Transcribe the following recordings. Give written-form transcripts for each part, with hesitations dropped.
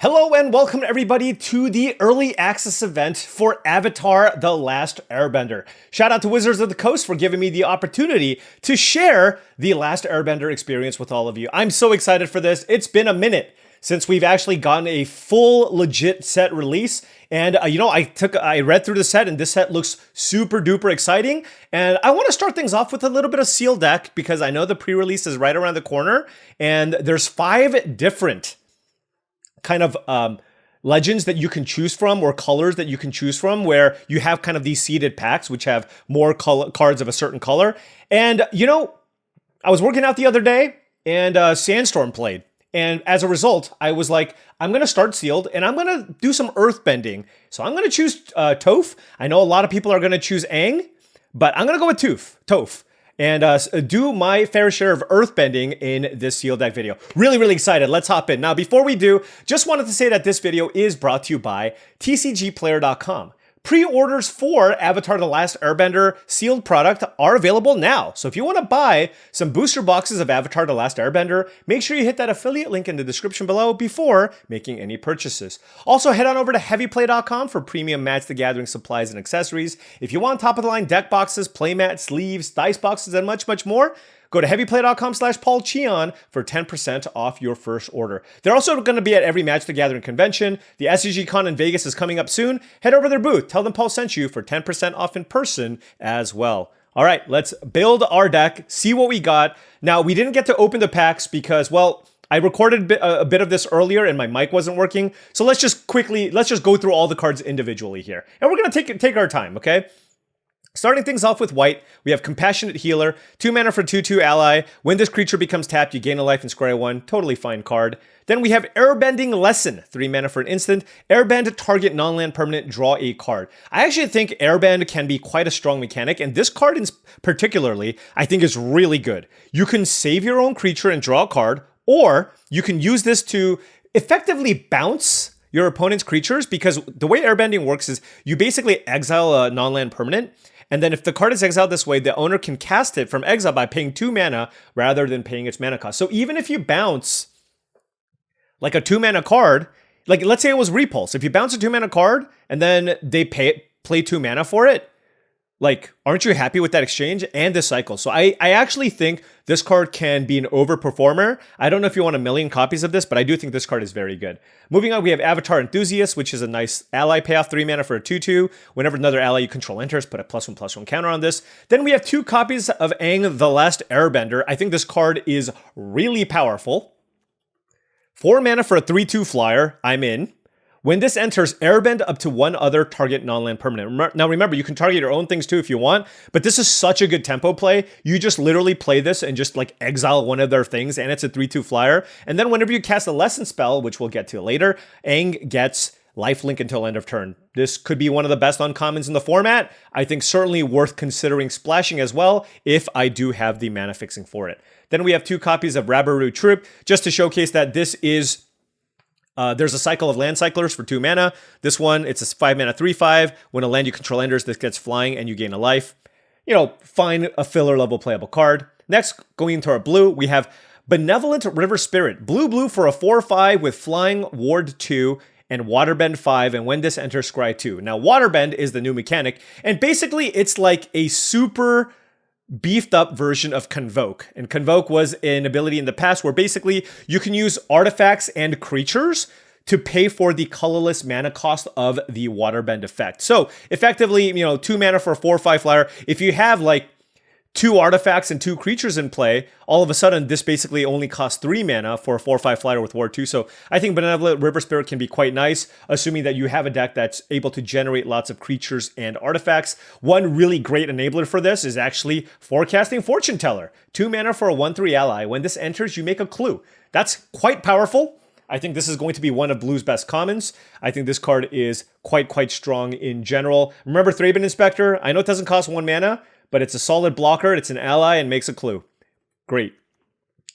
Hello and welcome everybody to the early access event for Avatar: The Last Airbender. Shout out to Wizards of the Coast for giving me the opportunity to share the Last Airbender experience with all of you. I'm so excited for this. It's been a minute since we've actually gotten a full legit set release. And I read through the set and this set looks super duper exciting. And I want to start things off with a little bit of sealed deck because I know the pre-release is right around the corner and there's 5 different kind of legends that you can choose from or colors that you can choose from where you have kind of these seeded packs which have more cards of a certain color. And I was working out the other day and Sandstorm played. And as a result, I was like, I'm going to start sealed and I'm going to do some Earthbending. So I'm going to choose Toph. I know a lot of people are going to choose Aang, but I'm going to go with Toph. And do my fair share of Earthbending in this sealed deck video. Really, really excited. Let's hop in. Now, before we do, just wanted to say that this video is brought to you by TCGplayer.com. Pre-orders for Avatar: The Last Airbender sealed product are available now. So if you want to buy some booster boxes of Avatar: The Last Airbender, make sure you hit that affiliate link in the description below before making any purchases. Also, head on over to heavyplay.com for premium Magic: The Gathering supplies and accessories. If you want top-of-the-line deck boxes, playmats, sleeves, dice boxes, and much, much more, go to heavyplay.com/paulcheon for 10% off your first order. They're also going to be at every Magic: The Gathering convention. The SCG Con in Vegas is coming up soon. Head over to their booth. Tell them Paul sent you for 10% off in person as well. All right, let's build our deck, see what we got. Now, we didn't get to open the packs because, well, I recorded a bit of this earlier and my mic wasn't working. So let's just go through all the cards individually here. And we're going to take our time, okay? Starting things off with white, we have Compassionate Healer, 2 mana for 2/2 ally. When this creature becomes tapped, you gain a life and square 1. Totally fine card. Then we have Airbending Lesson, 3 mana for an instant. Airbend target non-land permanent, draw a card. I actually think Airbend can be quite a strong mechanic, and this card particularly, I think is really good. You can save your own creature and draw a card, or you can use this to effectively bounce your opponent's creatures, because the way Airbending works is you basically exile a non-land permanent, and then if the card is exiled this way, the owner can cast it from exile by paying 2 mana rather than paying its mana cost. So even if you bounce like a 2 mana card, like let's say it was Repulse. If you bounce a 2 mana card and then they play 2 mana for it, like, aren't you happy with that exchange and this cycle? So I actually think this card can be an overperformer. I don't know if you want a million copies of this, but I do think this card is very good. Moving on, we have Avatar Enthusiast, which is a nice ally payoff, 3 mana for a 2/2. Whenever another ally you control enters, put a +1/+1 counter on this. Then we have 2 copies of Aang: The Last Airbender. I think this card is really powerful. 4 mana for a 3/2 flyer. I'm in. When this enters, airbend up to 1 other target non-land permanent. Now remember, you can target your own things too if you want, but this is such a good tempo play. You just literally play this and just like exile one of their things, and it's a 3/2 flyer. And then whenever you cast a lesson spell, which we'll get to later, Aang gets lifelink until end of turn. This could be one of the best uncommons in the format. I think certainly worth considering splashing as well if I do have the mana fixing for it. Then we have 2 copies of Rabaru Troop, just to showcase that this is there's a cycle of land cyclers for 2 mana. This one, it's a 5 mana 3/5. When a land you control enters, this gets flying and you gain a life. Fine, a filler level playable card. Next, going into our blue, we have Benevolent River Spirit. Blue for a 4/5 with flying, ward 2, and waterbend 5. And when this enters, scry 2. Now, waterbend is the new mechanic. And basically, it's like a super beefed up version of Convoke. And Convoke was an ability in the past where basically you can use artifacts and creatures to pay for the colorless mana cost of the waterbend effect. So effectively, 2 mana for a 4/5 flyer. If you have like 2 artifacts and 2 creatures in play, all of a sudden this basically only costs 3 mana for a 4/5 flyer with ward 2. So I think Benevolent River Spirit can be quite nice, assuming that you have a deck that's able to generate lots of creatures and artifacts. One really great enabler for this is actually Forecasting Fortune Teller. 2 mana for a 1/3 ally. When this enters, you make a clue. That's quite powerful. I think this is going to be one of Blue's best commons. I think this card is quite strong in general. Remember Thraben Inspector? I know it doesn't cost 1 mana, but it's a solid blocker, it's an ally, and makes a clue. Great.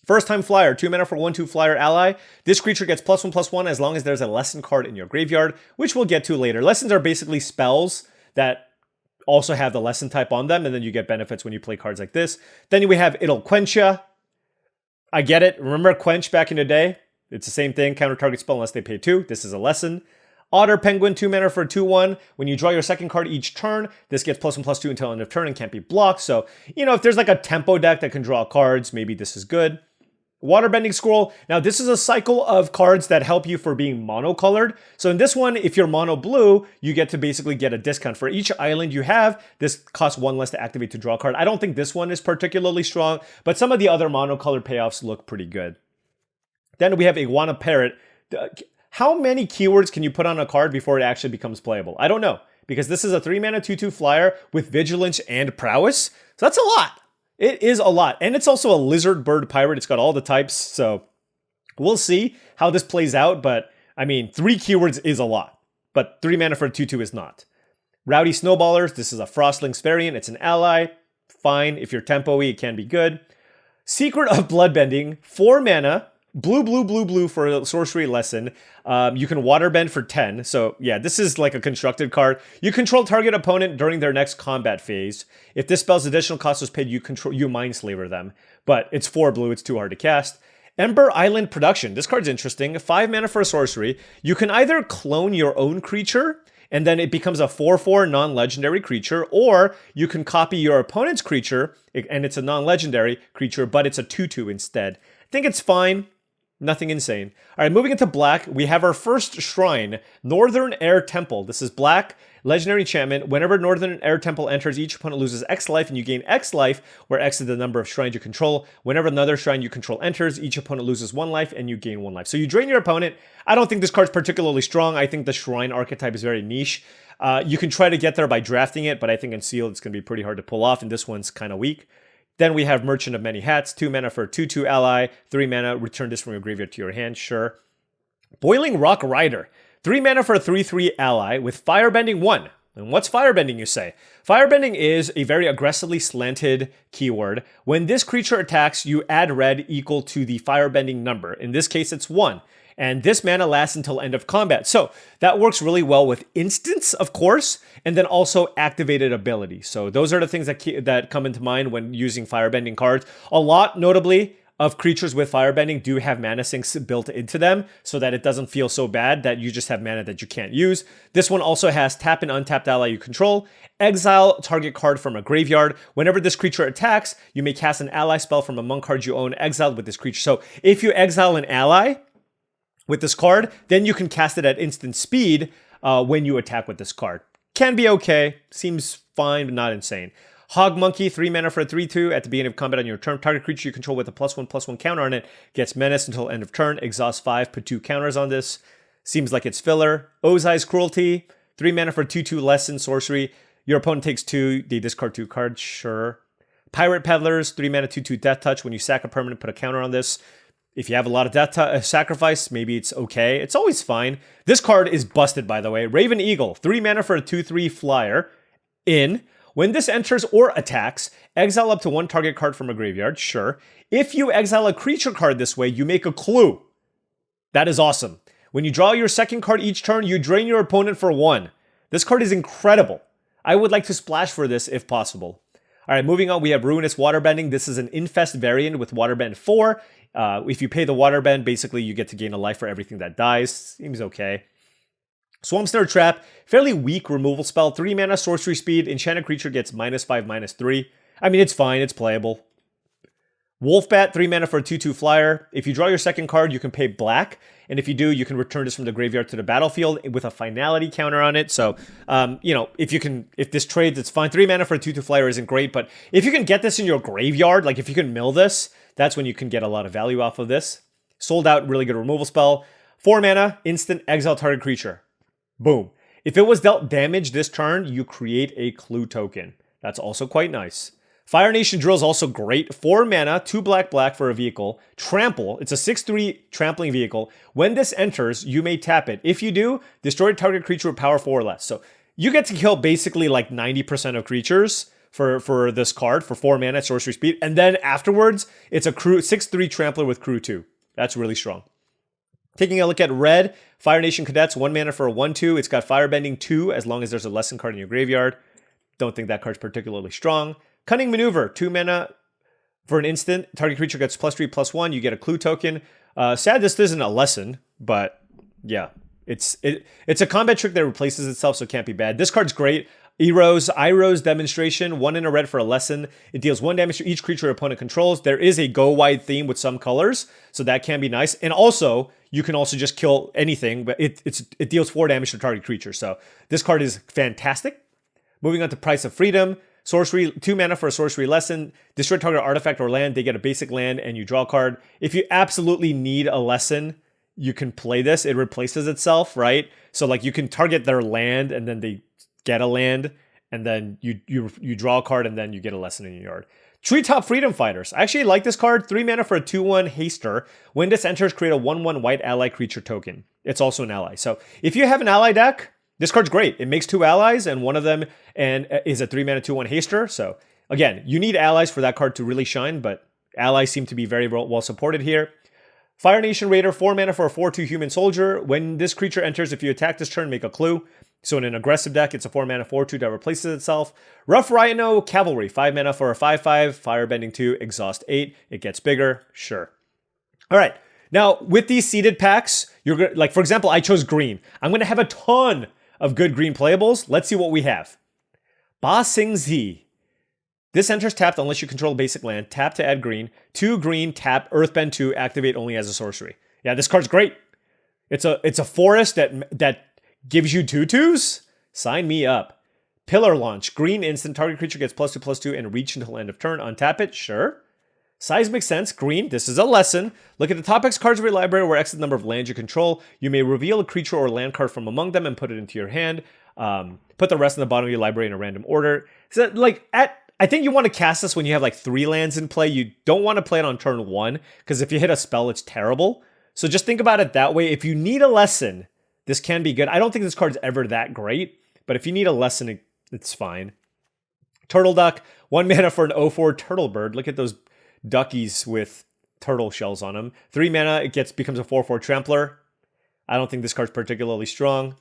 First time flyer, 2 mana for 1/2 flyer ally. This creature gets +1/+1 as long as there's a lesson card in your graveyard, which we'll get to later. Lessons are basically spells that also have the lesson type on them, and then you get benefits when you play cards like this. Then we have It'll Quench Ya. I get it. Remember Quench back in the day? It's the same thing, counter target spell unless they pay 2. This is a lesson. Otter Penguin, 2 mana for a 2/1. When you draw your second card each turn, this gets +1/+2 until end of turn and can't be blocked. So, you know, if there's like a tempo deck that can draw cards, maybe this is good. Waterbending Scroll. Now, this is a cycle of cards that help you for being monocolored. So in this one, if you're mono blue, you get to basically get a discount. For each island you have, this costs 1 less to activate to draw a card. I don't think this one is particularly strong, but some of the other monocolored payoffs look pretty good. Then we have Iguana Parrot. How many keywords can you put on a card before it actually becomes playable? I don't know, because this is a 3 mana 2/2 flyer with Vigilance and Prowess. So that's a lot. It is a lot. And it's also a lizard bird pirate. It's got all the types. So we'll see how this plays out. But I mean, 3 keywords is a lot. But 3 mana for a 2/2 is not. Rowdy Snowballers. This is a Frostlings variant. It's an ally. Fine. If you're tempo-y, it can be good. Secret of Bloodbending. 4 mana. Blue for a sorcery lesson. You can waterbend for 10. So yeah, this is like a constructed card. You control target opponent during their next combat phase. If this spell's additional cost was paid, you Mindslaver them. But it's 4 blue, it's too hard to cast. Ember Island Production. This card's interesting. 5 mana for a sorcery. You can either clone your own creature, and then it becomes a 4/4 non-legendary creature, or you can copy your opponent's creature, and it's a non-legendary creature, but it's a 2/2 instead. I think it's fine. Nothing insane. All right, moving into black, we have our first shrine, Northern Air Temple. This is black, legendary enchantment. Whenever Northern Air Temple enters, each opponent loses X life and you gain X life, where X is the number of shrines you control. Whenever another shrine you control enters, each opponent loses 1 life and you gain 1 life. So you drain your opponent. I don't think this card's particularly strong. I think the shrine archetype is very niche. You can try to get there by drafting it, but I think in sealed it's going to be pretty hard to pull off, and this one's kind of weak. Then we have Merchant of Many Hats, 2 mana for a 2/2 ally, 3 mana, return this from your graveyard to your hand, sure. Boiling Rock Rider, 3 mana for a 3/3 ally with Firebending 1. And what's Firebending, you say? Firebending is a very aggressively slanted keyword. When this creature attacks, you add red equal to the Firebending number. In this case, it's 1. And this mana lasts until end of combat. So that works really well with instants, of course, and then also activated ability. So those are the things that come into mind when using Firebending cards. A lot, notably, of creatures with Firebending do have mana sinks built into them so that it doesn't feel so bad that you just have mana that you can't use. This one also has tap an untapped ally you control, exile target card from a graveyard. Whenever this creature attacks, you may cast an ally spell from among cards you own exiled with this creature. So if you exile an ally with this card, then you can cast it at instant speed when you attack with this card. Can be okay, seems fine, but not insane. Hog Monkey, 3 mana for a 3/2. At the beginning of combat on your turn, target creature you control with a +1/+1 counter on it gets menaced until end of turn. Exhaust 5, put 2 counters on this. Seems like it's filler. Ozai's Cruelty, 3 mana for 2/2 lesson sorcery. Your opponent takes 2, they discard 2 cards, sure. Pirate Peddlers, 3 mana 2/2 Death Touch. When you sack a permanent, put a counter on this. If you have a lot of death sacrifice, maybe it's okay. It's always fine. This card is busted, by the way. Raven Eagle, 3 mana for a 2/3 flyer. When this enters or attacks, exile up to 1 target card from a graveyard, sure. If you exile a creature card this way, you make a clue. That is awesome. When you draw your second card each turn, you drain your opponent for 1. This card is incredible. I would like to splash for this if possible. All right, moving on, we have Ruinous Waterbending. This is an Infest variant with Waterbend 4. If you pay the Waterbend, basically you get to gain a life for everything that dies. Seems okay. Swamp Snare Trap, fairly weak removal spell. 3 mana, sorcery speed. Enchanted creature gets -5, -3. I mean, it's fine. It's playable. Wolfbat, 3 mana for a 2/2 flyer. If you draw your second card, you can pay black. And if you do, you can return this from the graveyard to the battlefield with a finality counter on it. So, you know, if this trades, it's fine. 3 mana for a 2/2 flyer isn't great, but if you can get this in your graveyard, like if you can mill this, that's when you can get a lot of value off of this. Sold Out, really good removal spell. 4 mana, instant exile target creature. Boom. If it was dealt damage this turn, you create a clue token. That's also quite nice. Fire Nation Drill is also great. 4 mana, 2 black for a vehicle. Trample, it's a 6/3 trampling vehicle. When this enters, you may tap it. If you do, destroy target creature with power 4 or less. So you get to kill basically like 90% of creatures for this card for 4 mana, sorcery speed. And then afterwards, it's a 6/3 trampler with crew 2. That's really strong. Taking a look at red, Fire Nation Cadets, 1 mana for a 1/2. It's got Firebending 2 as long as there's a lesson card in your graveyard. Don't think that card's particularly strong. Cunning Maneuver, 2 mana for an instant. Target creature gets +3/+1. You get a clue token. Sad this isn't a lesson, but yeah, it's a combat trick that replaces itself, so it can't be bad. This card's great. Iroh's Demonstration, 1 in a red for a lesson. It deals 1 damage to each creature your opponent controls. There is a go-wide theme with some colors, so that can be nice. And also, you can also just kill anything, but it deals 4 damage to target creature. So this card is fantastic. Moving on to Price of Freedom. Sorcery, 2 mana for a sorcery lesson. Destroy target artifact or land. They get a basic land and you draw a card. If you absolutely need a lesson, you can play this. It replaces itself, right? So like you can target their land and then they get a land, and then you draw a card, and then you get a lesson in your yard. Treetop Freedom Fighters. I actually like this card. 3 mana for a 2/1 haster. When this enters, create a 1/1 white ally creature token. It's also an ally. So if you have an ally deck, this card's great. It makes 2 allies, and one of them is a 3 mana 2/1 haster. So again, you need allies for that card to really shine, but allies seem to be very well supported here. Fire Nation Raider, 4 mana for a 4/2 human soldier. When this creature enters, if you attack this turn, make a clue. So in an aggressive deck, it's a 4 mana 4/2 that replaces itself. Rough Rhino Cavalry, 5 mana for a 5/5, Firebending 2, Exhaust 8. It gets bigger, sure. All right, now with these seeded packs, you're gonna, like for example, I chose green. I'm gonna have a ton of good green playables. Let's see what we have. Ba Sing Zi. This enters tapped unless you control a basic land. Tap to add green. 2 green, tap, Earthbend 2, activate only as a sorcery. Yeah, this card's great. It's a forest that gives you 2/2s? Sign me up. Pillar Launch. Green instant. Target creature gets +2/+2 and reach until end of turn. Untap it. Sure. Seismic Sense. Green. This is a lesson. Look at the top X cards of your library where X is the number of lands you control. You may reveal a creature or land card from among them and put it into your hand. Put the rest in the bottom of your library in a random order. So like I think you want to cast this when you have like 3 lands in play. You don't want to play it on turn 1 because if you hit a spell, it's terrible. So just think about it that way. If you need a lesson, this can be good. I don't think this card's ever that great, but if you need a lesson, it's fine. Turtle Duck, 1 mana for an 0/4 Turtle Bird. Look at those duckies with turtle shells on them. 3 mana, it becomes a 4/4 Trampler. I don't think this card's particularly strong.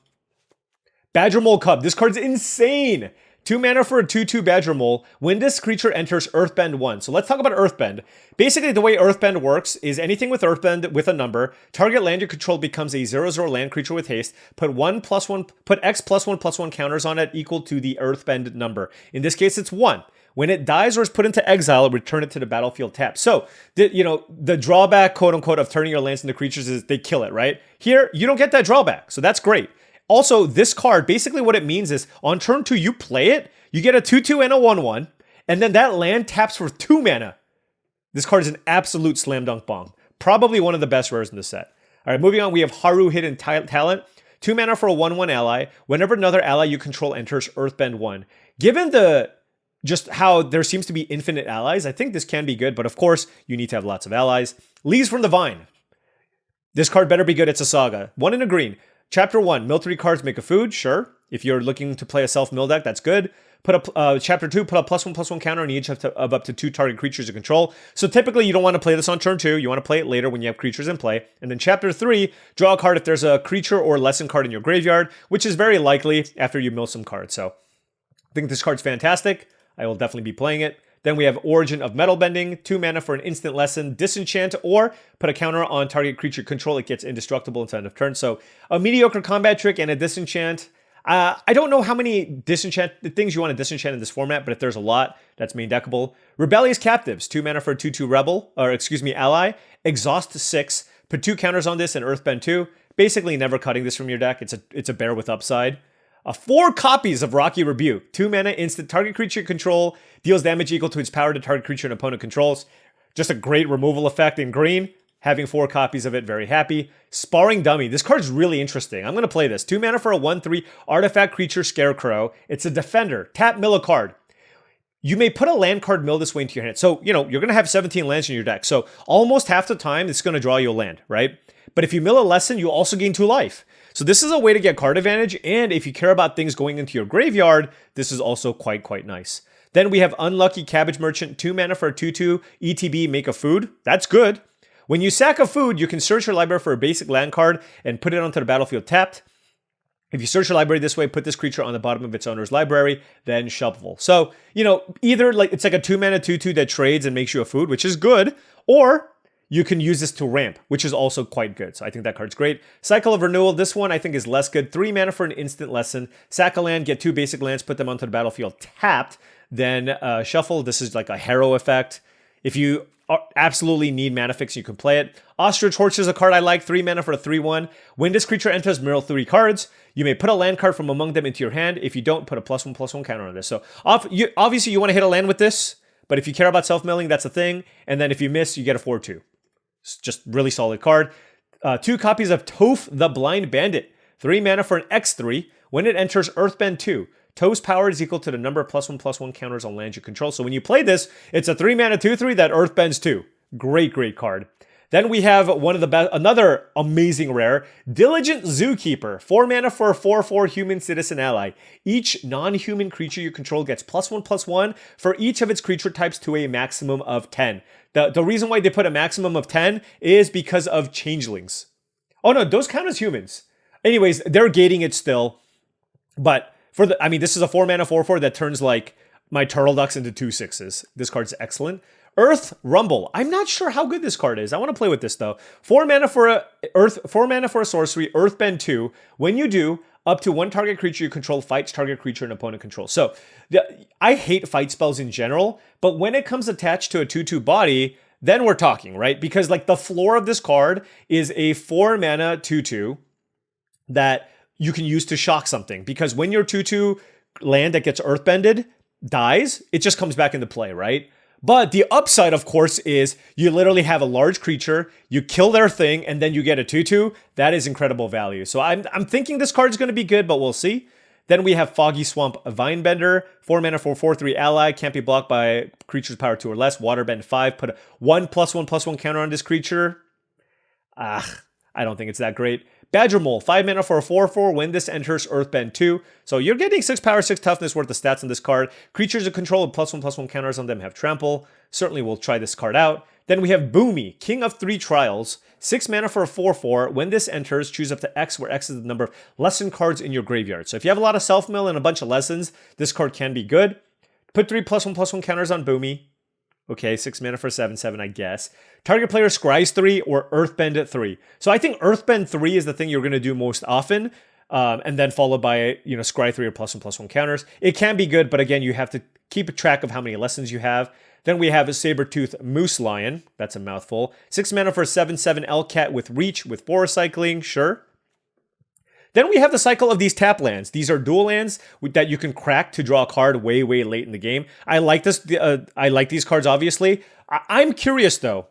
Badger Mole Cub. This card's insane. 2 mana for a 2/2 Badger Mole. When this creature enters, Earthbend 1. So let's talk about Earthbend. Basically, the way Earthbend works is anything with Earthbend with a number, target land you control becomes a 0/0 land creature with haste. Put X +1/+1 counters on it equal to the Earthbend number. In this case, it's 1. When it dies or is put into exile, return it to the battlefield tapped. So, the drawback, quote unquote, of turning your lands into creatures is they kill it, right? Here, you don't get that drawback, so that's great. Also, this card, basically what it means is on turn 2, you play it, you get a 2/2 and a 1/1, and then that land taps for 2 mana. This card is an absolute slam dunk bomb. Probably one of the best rares in the set. All right, moving on, we have Haru Hidden Talent. 2 mana for a 1/1 ally. Whenever another ally you control enters, Earthbend 1. Given just how there seems to be infinite allies, I think this can be good, but of course, you need to have lots of allies. Leaves from the Vine. This card better be good, it's a saga. 1 in a green. Chapter 1, mill 3 cards, make a food, sure. If you're looking to play a self-mill deck, that's good. Chapter 2, put a +1/+1 counter on each of up to 2 target creatures you control. So typically you don't want to play this on turn 2, you want to play it later when you have creatures in play. And then Chapter 3, draw a card if there's a creature or lesson card in your graveyard, which is very likely after you mill some cards. So I think this card's fantastic. I will definitely be playing it. Then we have Origin of Metal Bending, 2 mana for an instant lesson, disenchant, or put a counter on target creature control. It gets indestructible until end of turn. So a mediocre combat trick and a disenchant. I don't know how many things you want to disenchant in this format, but if there's a lot, that's main deckable. Rebellious Captives, 2 mana for a 2/2 ally. Exhaust 6, put 2 counters on this and Earthbend 2. Basically never cutting this from your deck. It's a bear with upside. 4 copies of Rocky Rebuke. 2 mana, instant, target creature control, deals damage equal to its power to target creature an opponent controls. Just a great removal effect in green. Having 4 copies of it, very happy. Sparring Dummy. This card's really interesting. I'm going to play this. 2 mana for a 1/3 artifact creature Scarecrow. It's a defender. Tap, mill a card. You may put a land card mill this way into your hand. So, you're going to have 17 lands in your deck. So almost half the time, it's going to draw you a land, right? But if you mill a lesson, you also gain 2 life. So this is a way to get card advantage, and if you care about things going into your graveyard, this is also quite nice. Then we have Unlucky Cabbage Merchant, 2 mana for a 2/2, ETB, make a food. That's good. When you sack a food, you can search your library for a basic land card and put it onto the battlefield tapped. If you search your library this way, put this creature on the bottom of its owner's library, then shuffle. So, either it's like a 2 mana 2/2 that trades and makes you a food, which is good, or you can use this to ramp, which is also quite good. So I think that card's great. Cycle of Renewal, this one I think is less good. 3 mana for an instant lesson. Sack a land, get 2 basic lands, put them onto the battlefield tapped. Then shuffle, this is like a Harrow effect. If you absolutely need mana fix, you can play it. Ostrich Horse is a card I like. 3 mana for a 3/1. When this creature enters, mill 3 cards. You may put a land card from among them into your hand. If you don't, put a +1/+1 counter on this. So obviously you want to hit a land with this, but if you care about self-milling, that's a thing. And then if you miss, you get a 4/2. It's just really solid card. 2 copies of Toph the Blind Bandit. 3 mana for an X3. When it enters, Earthbend 2. Toph's power is equal to the number of +1/+1 counters on lands you control. So when you play this, it's a 3 mana 2/3 that Earthbends 2. Great, great card. Then we have one of the best, another amazing rare, Diligent Zookeeper. 4 mana for a 4/4 human citizen ally. Each non-human creature you control gets +1/+1 for each of its creature types to a maximum of 10. The reason why they put a maximum of 10 is because of changelings. Oh no, those count as humans. Anyways, they're gating it still. But this is a 4 mana 4/4 that turns like my turtle ducks into 2 6s. This card's excellent. Earth Rumble. I'm not sure how good this card is. I want to play with this though. 4 mana for a sorcery, Earthbend 2. When you do, up to 1 target creature you control fights target creature an opponent controls. So I hate fight spells in general, but when it comes attached to a 2/2 body, then we're talking, right? Because like the floor of this card is a 4 mana 2/2 that you can use to shock something. Because when your 2/2 land that gets earthbended dies, it just comes back into play, right? But the upside, of course, is you literally have a large creature, you kill their thing, and then you get a 2/2. That is incredible value. So I'm thinking this card is going to be good, but we'll see. Then we have Foggy Swamp Vinebender. 4 mana for 4/3 ally. Can't be blocked by creature's power 2 or less. Waterbend 5. Put a 1/+1/+1 counter on this creature. I don't think it's that great. Badger Mole, 5 mana for a 4/4. When this enters, Earthbend 2. So you're getting 6 power, 6 toughness worth of stats on this card. Creatures you control with +1/+1 counters on them have trample. Certainly we'll try this card out. Then we have Boomy, King of 3 Trials. 6 mana for a 4/4. When this enters, choose up to X, where X is the number of lesson cards in your graveyard. So if you have a lot of self-mill and a bunch of lessons, this card can be good. Put 3 +1/+1 counters on Boomy. Okay, 6 mana for 7/7, I guess. Target player scries 3 or Earthbend at 3. So I think Earthbend 3 is the thing you're going to do most often, and then followed by, scry 3 or +1/+1 counters. It can be good, but again, you have to keep track of how many lessons you have. Then we have a Sabertooth Moose Lion. That's a mouthful. 6 mana for a 7/7 L-Cat with Reach, with Forest Cycling, sure. Then we have the cycle of these tap lands. These are dual lands that you can crack to draw a card way, way late in the game. I like this. I like these cards, obviously. I'm curious, though.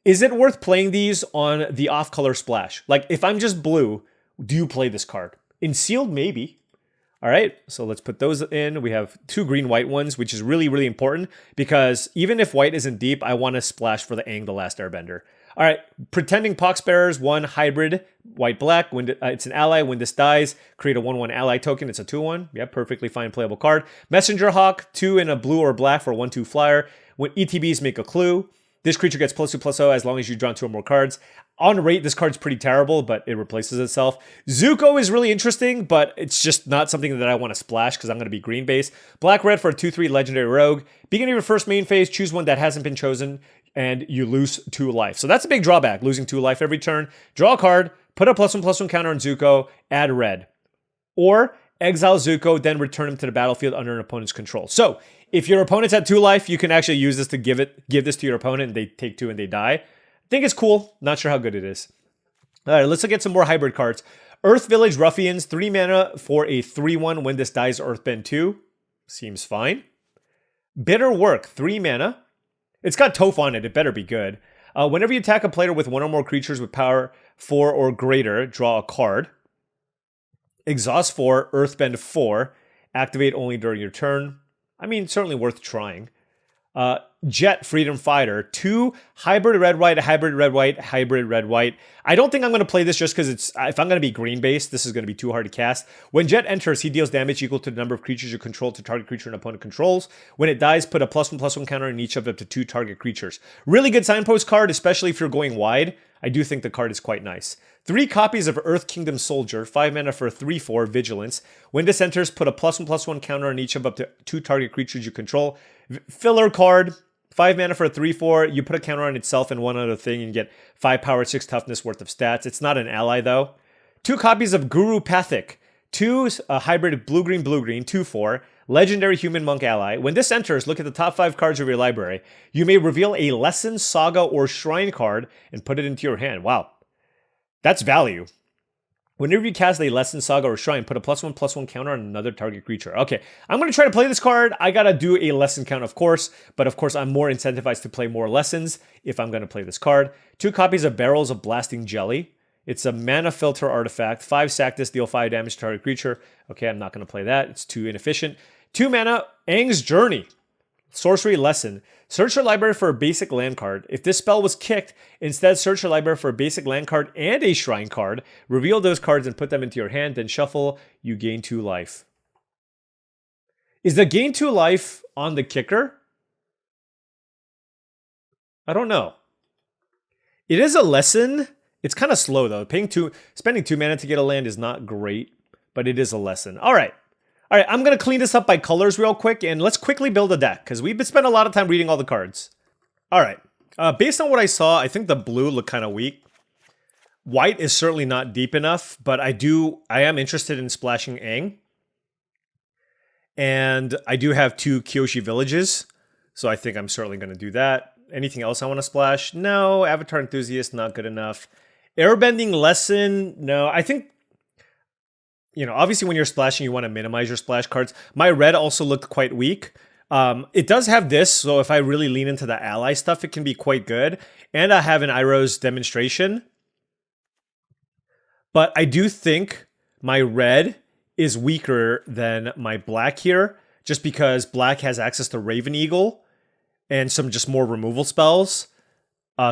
Is it worth playing these on the off-color splash? Like, if I'm just blue, do you play this card? In sealed, maybe. All right, so let's put those in. We have 2 green-white ones, which is really, really important because even if white isn't deep, I want to splash for the Aang, the Last Airbender. All right, Pretending Poxbearers, 1 hybrid, white-black. When it's an ally. When this dies, create a 1/1 ally token. It's a 2/1. Yep, perfectly fine playable card. Messenger Hawk, 2 in a blue or black for a 1/2 flyer. When ETBs make a clue, this creature gets +2/+0 as long as you draw 2 or more cards. On rate, this card's pretty terrible, but it replaces itself. Zuko is really interesting, but it's just not something that I want to splash because I'm going to be green base. Black-red for a 2/3 legendary rogue. Beginning of your first main phase, choose one that hasn't been chosen, and you lose 2 life. So that's a big drawback, losing 2 life every turn. Draw a card, put a +1/+1 counter on Zuko, add red. Or exile Zuko, then return him to the battlefield under an opponent's control. So if your opponent's at 2 life, you can actually use this to give this to your opponent, and they take 2 and they die. I think it's cool. Not sure how good it is. All right, let's look at some more hybrid cards. Earth Village Ruffians, 3 mana for a 3/1. When this dies, Earthbend 2. Seems fine. Bitter Work, 3 mana. It's got Toph on it. It better be good. Whenever you attack a player with 1 or more creatures with power 4 or greater, draw a card. Exhaust 4, Earthbend 4. Activate only during your turn. I mean, certainly worth trying. Jet Freedom Fighter, 2 hybrid red-white, hybrid red-white, hybrid red-white. I don't think I'm going to play this just because if I'm going to be green-based, this is going to be too hard to cast. When Jet enters, he deals damage equal to the number of creatures you control to target creature an opponent controls. When it dies, put a +1/+1 counter on each of up to 2 target creatures. Really good signpost card, especially if you're going wide. I do think the card is quite nice. 3 copies of Earth Kingdom Soldier, 5 mana for a 3/4 Vigilance. When this enters, put a +1/+1 counter on each of up to 2 target creatures you control. Filler card. 5 mana for a 3/4. You put a counter on itself and one other thing, and you get 5 power, 6 toughness worth of stats. It's not an ally though. 2 copies of Guru Pathic. 2 hybrid blue-green, 2/4. Legendary Human Monk ally. When this enters, look at the top 5 cards of your library. You may reveal a Lesson, Saga, or Shrine card and put it into your hand. Wow. That's value. Whenever you cast a Lesson, Saga, or Shrine, put a +1/+1 counter on another target creature. Okay, I'm going to try to play this card. I got to do a Lesson count, of course, but of course I'm more incentivized to play more Lessons if I'm going to play this card. 2 copies of Barrels of Blasting Jelly. It's a mana filter artifact. 5 sack this, deal 5 damage to target creature. Okay, I'm not going to play that. It's too inefficient. 2 mana, Aang's Journey. Sorcery Lesson. Search your library for a basic land card. If this spell was kicked, instead search your library for a basic land card and a shrine card. Reveal those cards and put them into your hand, then shuffle. You gain 2 life. Is the gain 2 life on the kicker? I don't know. It is a lesson. It's kind of slow though. Spending 2 mana to get a land is not great, but it is a lesson. All right. All right, I'm going to clean this up by colors real quick, and let's quickly build a deck, because we've spent a lot of time reading all the cards. All right, based on what I saw, I think the blue looked kind of weak. White is certainly not deep enough, but I am interested in splashing Aang. And I do have 2 Kyoshi villages, so I think I'm certainly going to do that. Anything else I want to splash? No. Avatar Enthusiast, not good enough. Airbending Lesson, no. I think, you know, obviously when you're splashing, you want to minimize your splash cards. My red also looked quite weak. It does have this, so if I really lean into the ally stuff, it can be quite good. And I have an Iroh's Demonstration. But I do think my red is weaker than my black here, just because black has access to Raven Eagle and some just more removal spells,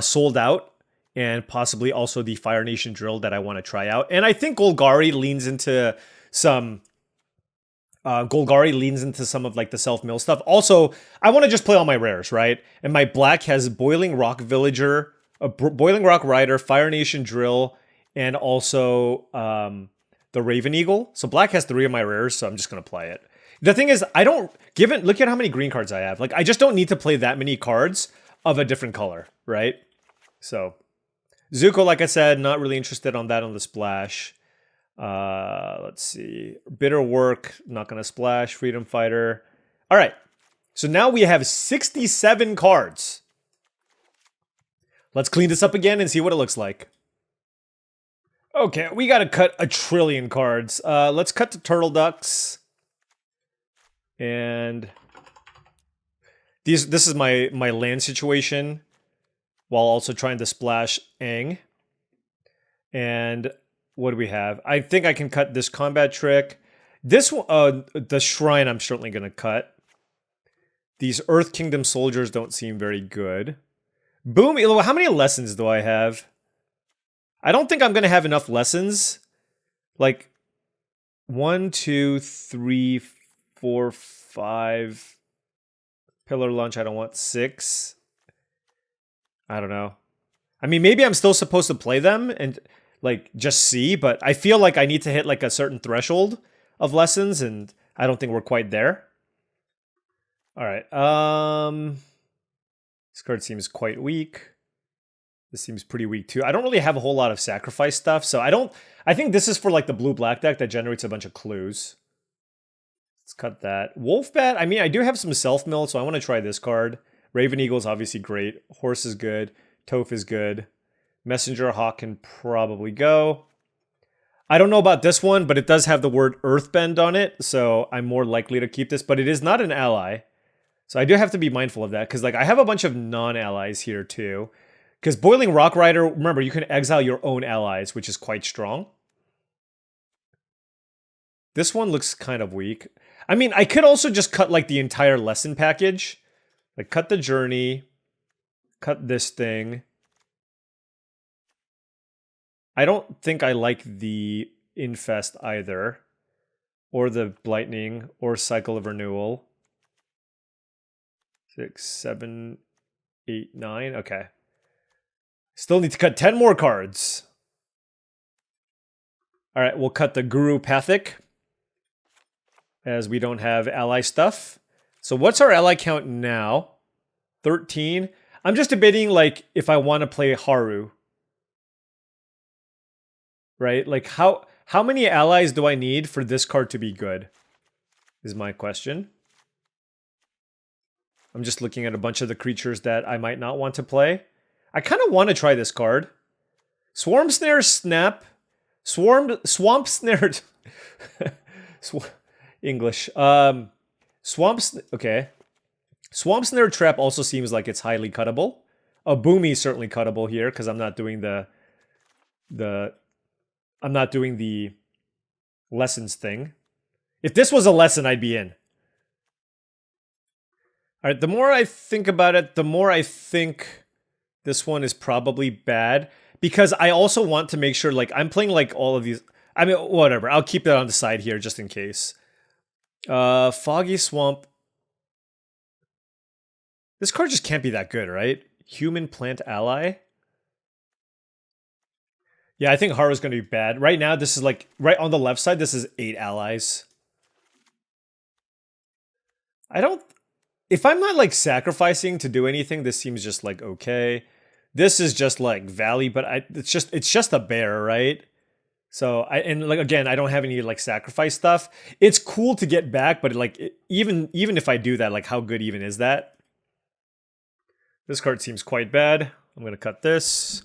sold out. And possibly also the Fire Nation Drill that I want to try out. And I think Golgari leans into some of like the self-mill stuff. Also, I want to just play all my rares, right? And my black has Boiling Rock Villager, Boiling Rock Rider, Fire Nation Drill, and also the Raven Eagle. So black has 3 of my rares, so I'm just going to play it. The thing is, look at how many green cards I have. Like, I just don't need to play that many cards of a different color, right? So Zuko, like I said, not really interested on that on the splash. Let's see. Bitter Work, not going to splash. Freedom Fighter. All right. So now we have 67 cards. Let's clean this up again and see what it looks like. Okay, we got to cut 1 trillion cards. Let's cut the Turtle Ducks. And this is my land situation, while also trying to splash Aang. And what do we have? I think I can cut this Combat Trick. This the Shrine I'm certainly going to cut. These Earth Kingdom Soldiers don't seem very good. Boom. How many lessons do I have? I don't think I'm going to have enough lessons. Like 1, 2, 3, 4, 5. Pillar Lunch, I don't want 6. I don't know. I mean, maybe I'm still supposed to play them and like just see, but I feel like I need to hit like a certain threshold of lessons, and I don't think we're quite there. All right. This card seems quite weak. This seems pretty weak too. I don't really have a whole lot of sacrifice stuff, so I think this is for like the blue-black deck that generates a bunch of clues. Let's cut that. Wolfbat, I mean, I do have some self-mill, so I want to try this card. Raven Eagle is obviously great. Horse is good. Toph is good. Messenger Hawk can probably go. I don't know about this one, but it does have the word Earthbend on it, so I'm more likely to keep this, but it is not an ally. So I do have to be mindful of that, because like I have a bunch of non-allies here too. Because Boiling Rock Rider, remember, you can exile your own allies, which is quite strong. This one looks kind of weak. I mean, I could also just cut like the entire lesson package. Like, cut the journey, cut this thing. I don't think I like the Infest either, or the Blightning, or Cycle of Renewal. 6, 7, 8, 9. Okay. Still need to cut 10 more cards. All right, we'll cut the Guru Pathic, as we don't have ally stuff. So what's our ally count now? 13. I'm just debating like if I want to play Haru. Right? Like how many allies do I need for this card to be good? Is my question. I'm just looking at a bunch of the creatures that I might not want to play. I kind of want to try this card. Swarm Snare Snap. Swamp Snare. English. Okay. Swamp Snare Trap also seems like it's highly cuttable. A Boomy is certainly cuttable here because I'm not doing the lessons thing. If this was a lesson, I'd be in. All right, the more I think about it, the more I think this one is probably bad. Because I also want to make sure, like, I'm playing, like, all of these... I mean, whatever. I'll keep that on the side here, just in case. Foggy Swamp. This card just can't be that good, right? Human Plant Ally? Yeah, I think Haru's going to be bad. Right now, this is, like, right on the left side, this is 8 allies. I don't... If I'm not, like, sacrificing to do anything, this seems just, like, okay. This is just, like, Valley, but it's just a bear, right? So, like, again, I don't have any, like, sacrifice stuff. It's cool to get back, but, like, even if I do that, like, how good even is that? This card seems quite bad. I'm going to cut this.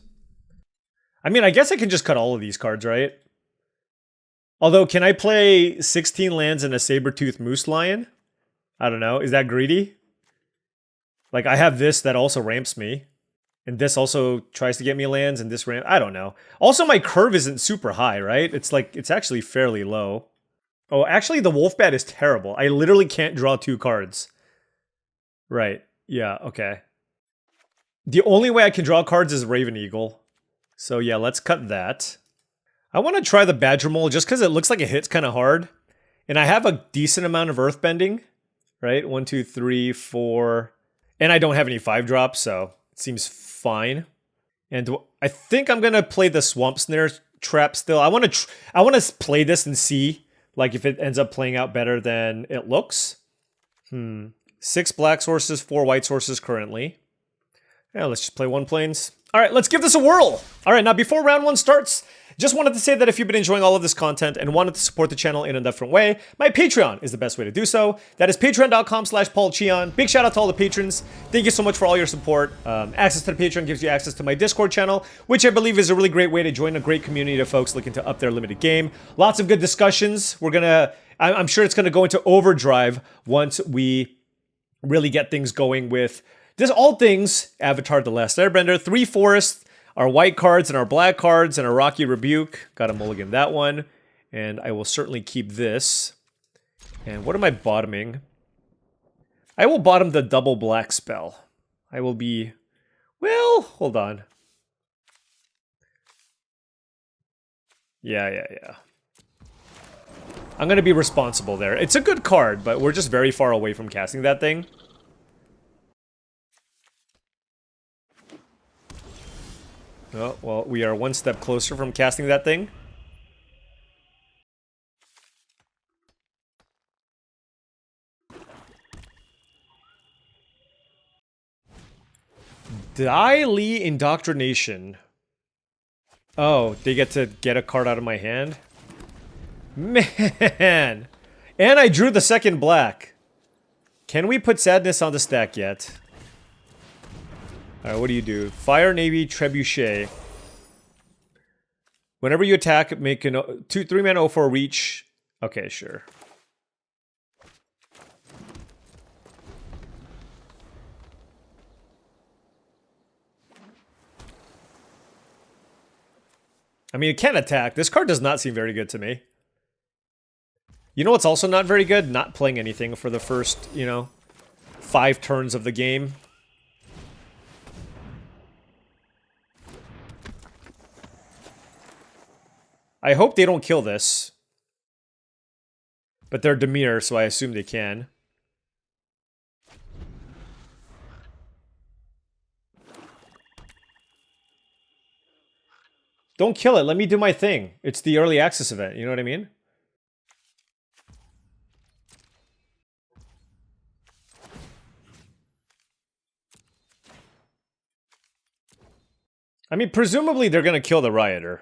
I mean, I guess I can just cut all of these cards, right? Although, can I play 16 lands and a Saber-Tooth Moose Lion? I don't know. Is that greedy? Like, I have this that also ramps me. And this also tries to get me lands, and this ramp... I don't know. Also, my curve isn't super high, right? It's like, it's actually fairly low. Oh, actually, the Wolf Bat is terrible. I literally can't draw 2 cards. Right. Yeah, okay. The only way I can draw cards is Raven Eagle. So yeah, let's cut that. I want to try the Badger Mole just because it looks like it hits kind of hard. And I have a decent amount of Earthbending. Right? 1, 2, 3, 4. And I don't have any 5-drops, so it seems fine. And I think I'm going to play the Swamp Snare Trap still. I want to play this and see like if it ends up playing out better than it looks. 6 black sources, 4 white sources currently. Yeah, let's just play 1 plains. All right, let's give this a whirl. All right, now before round 1 starts, just wanted to say that if you've been enjoying all of this content and wanted to support the channel in a different way, my Patreon is the best way to do so. That is patreon.com/paulcheon. Big shout out to all the patrons. Thank you so much for all your support. Access to the Patreon gives you access to my Discord channel, which I believe is a really great way to join a great community of folks looking to up their limited game. Lots of good discussions. I'm sure it's gonna go into overdrive once we really get things going with this all things Avatar: The Last Airbender, 3 forests, our white cards and our black cards, and a Rocky Rebuke. Got to mulligan that one. And I will certainly keep this. And what am I bottoming? I will bottom the double black spell. I will be... Well, hold on. Yeah. I'm going to be responsible there. It's a good card, but we're just very far away from casting that thing. Oh, well, we are 1 step closer from casting that thing. Li Indoctrination. Oh, they get to get a card out of my hand? Man! And I drew the 2nd black. Can we put Sadness on the stack yet? Alright, what do? Fire Navy Trebuchet. Whenever you attack, make an 3-mana 0/4 reach. Okay, sure. I mean, it can attack. This card does not seem very good to me. You know what's also not very good? Not playing anything for the first, 5 turns of the game. I hope they don't kill this. But they're Dimir, so I assume they can. Don't kill it, let me do my thing. It's the early access event, you know what I mean? I mean, presumably they're gonna kill the Rioter.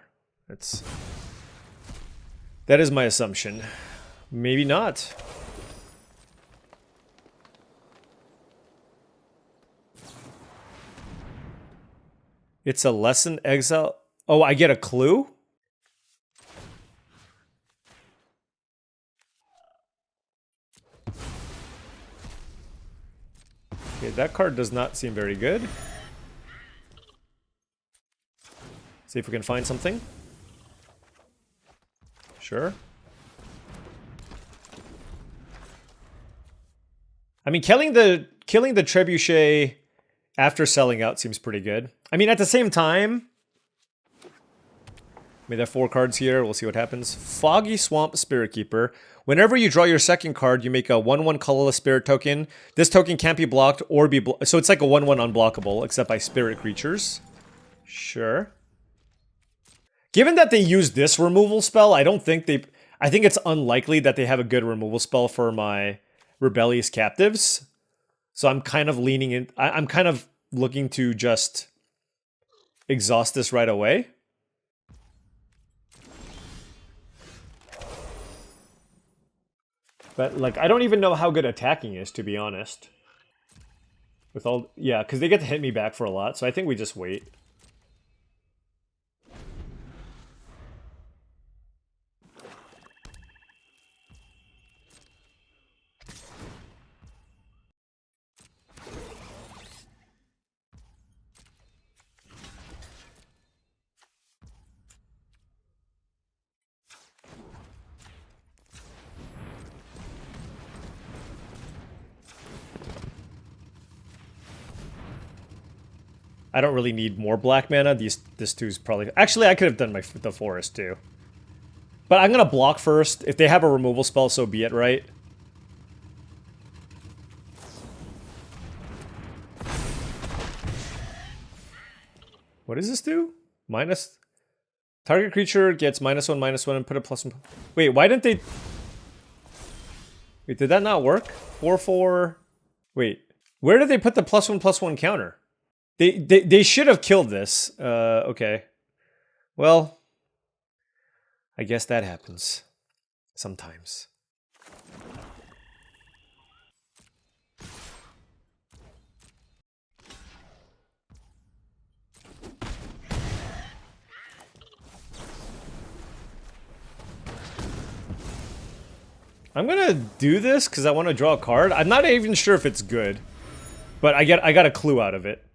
That is my assumption. Maybe not. It's a lesson exile. Oh, I get a clue? Okay, that card does not seem very good. See if we can find something. Sure. I mean, killing the Trebuchet after selling out seems pretty good. I mean, at the same time, we have 4 cards here. We'll see what happens. Foggy Swamp Spirit Keeper. Whenever you draw your second card, you make a 1/1 colorless spirit token. This token can't be blocked or be so it's like a 1/1 unblockable, except by spirit creatures. Sure. Given that they use this removal spell, I think it's unlikely that they have a good removal spell for my Rebellious Captives. So I'm kind of leaning in. I'm kind of looking to just exhaust this right away. But, like, I don't even know how good attacking is, to be honest. With all... Yeah, because they get to hit me back for a lot, so I think we just wait. I don't really need more black mana. This two's probably... Actually, I could have done the forest, too. But I'm going to block first. If they have a removal spell, so be it, right? What does this do? Minus... Target creature gets -1/-1 and put a +1... Wait, why didn't they... Wait, did that not work? 4/4... Wait, where did they put the +1/+1 counter? They should have killed this. Okay. Well, I guess that happens. Sometimes. I'm gonna do this because I want to draw a card. I'm not even sure if it's good. But I got a clue out of it.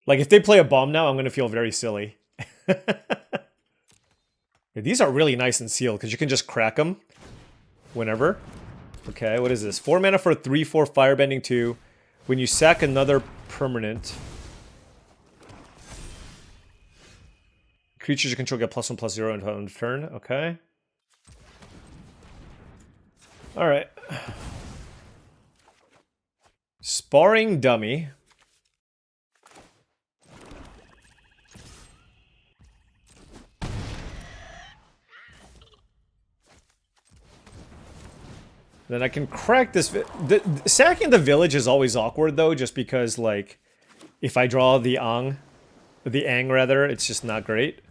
Like, if they play a bomb now, I'm going to feel very silly. These are really nice and sealed, because you can just crack them whenever. Okay, what is this? 4 mana for 3/4 Firebending 2. When you sack another permanent, creatures you control get +1/+0 until end of turn. Okay. Alright. Sparring Dummy. Then I can crack this. Sacking the village is always awkward, though, just because, like, if I draw the Ang, rather, it's just not great.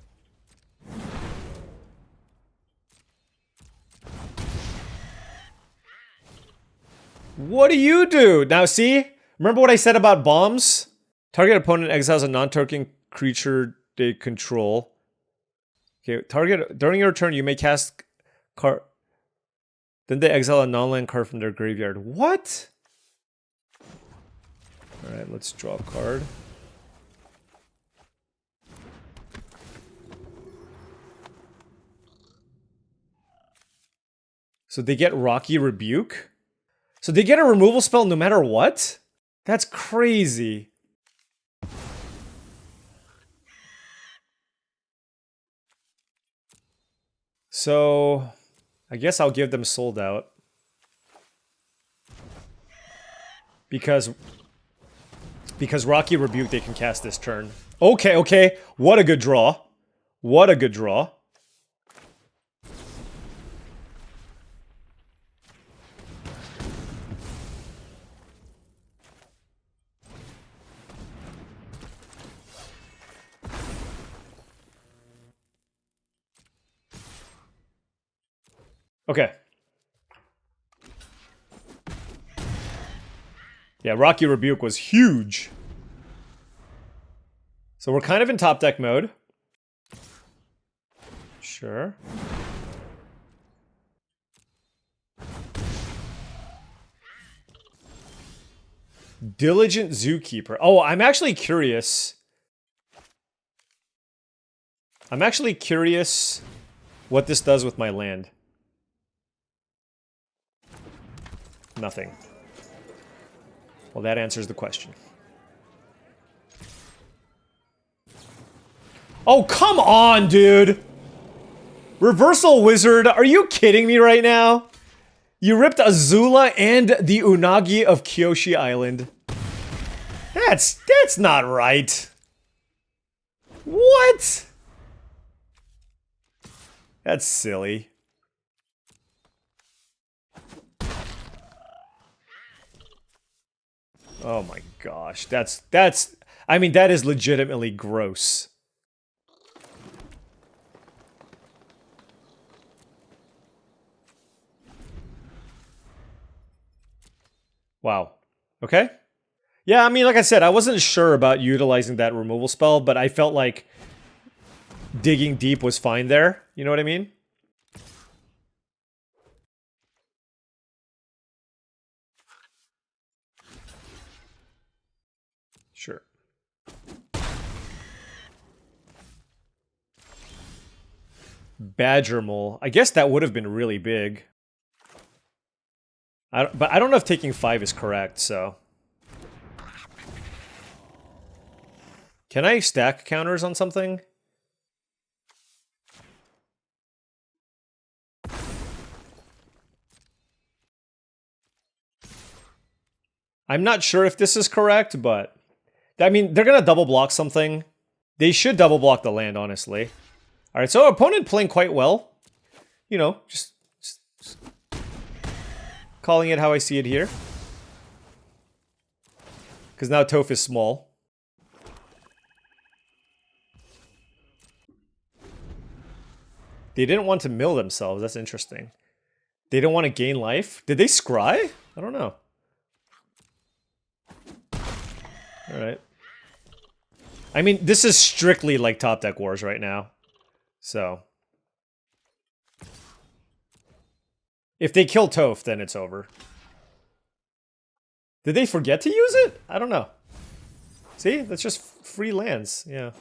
What do you do? Now, see? Remember what I said about bombs? Target opponent exiles a non-token creature they control. Okay, during your turn, you may cast card. Then they exile a non-land card from their graveyard. What? Alright, let's draw a card. So they get Rocky Rebuke? So they get a removal spell no matter what? That's crazy. So... I guess I'll give them Sold Out. Because Rocky Rebuke they can cast this turn. Okay, okay. What a good draw. What a good draw. Okay. Yeah, Rocky Rebuke was huge. So we're kind of in top deck mode. Sure. Diligent Zookeeper. Oh, I'm actually curious. I'm actually curious what this does with my land. Nothing. Well, that answers the question. Oh, come on, dude! Reversal Wizard, are you kidding me right now? You ripped Azula and the Unagi of Kyoshi Island. That's not right. What? That's silly. Oh my gosh, I mean, that is legitimately gross. Wow. Okay. Yeah, I mean, like I said, I wasn't sure about utilizing that removal spell, but I felt like digging deep was fine there. You know what I mean? Sure. Badger Mole. I guess that would have been really big. But I don't know if taking 5 is correct, so... Can I stack counters on something? I'm not sure if this is correct, but... I mean, they're gonna double block something. They should double block the land, honestly. Alright, so opponent playing quite well. You know, just calling it how I see it here. Because now Toph is small. They didn't want to mill themselves. That's interesting. They don't want to gain life? Did they scry? I don't know. Alright. I mean, this is strictly like top deck wars right now. So. If they kill Toph, then it's over. Did they forget to use it? I don't know. See? That's just free lands. Yeah.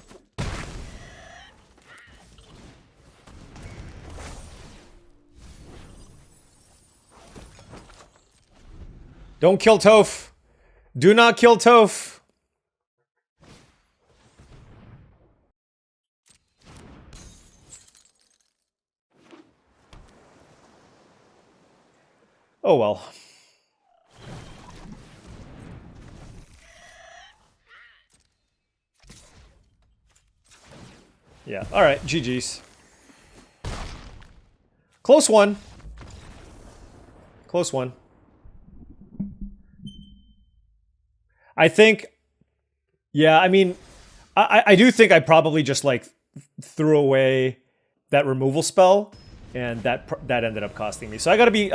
Don't kill Toph. Do not kill Toph. Oh well. Yeah, alright, GG's. Close one. Close one. I think... Yeah, I mean... I do think I probably just, like, threw away that removal spell, and that ended up costing me. So I gotta be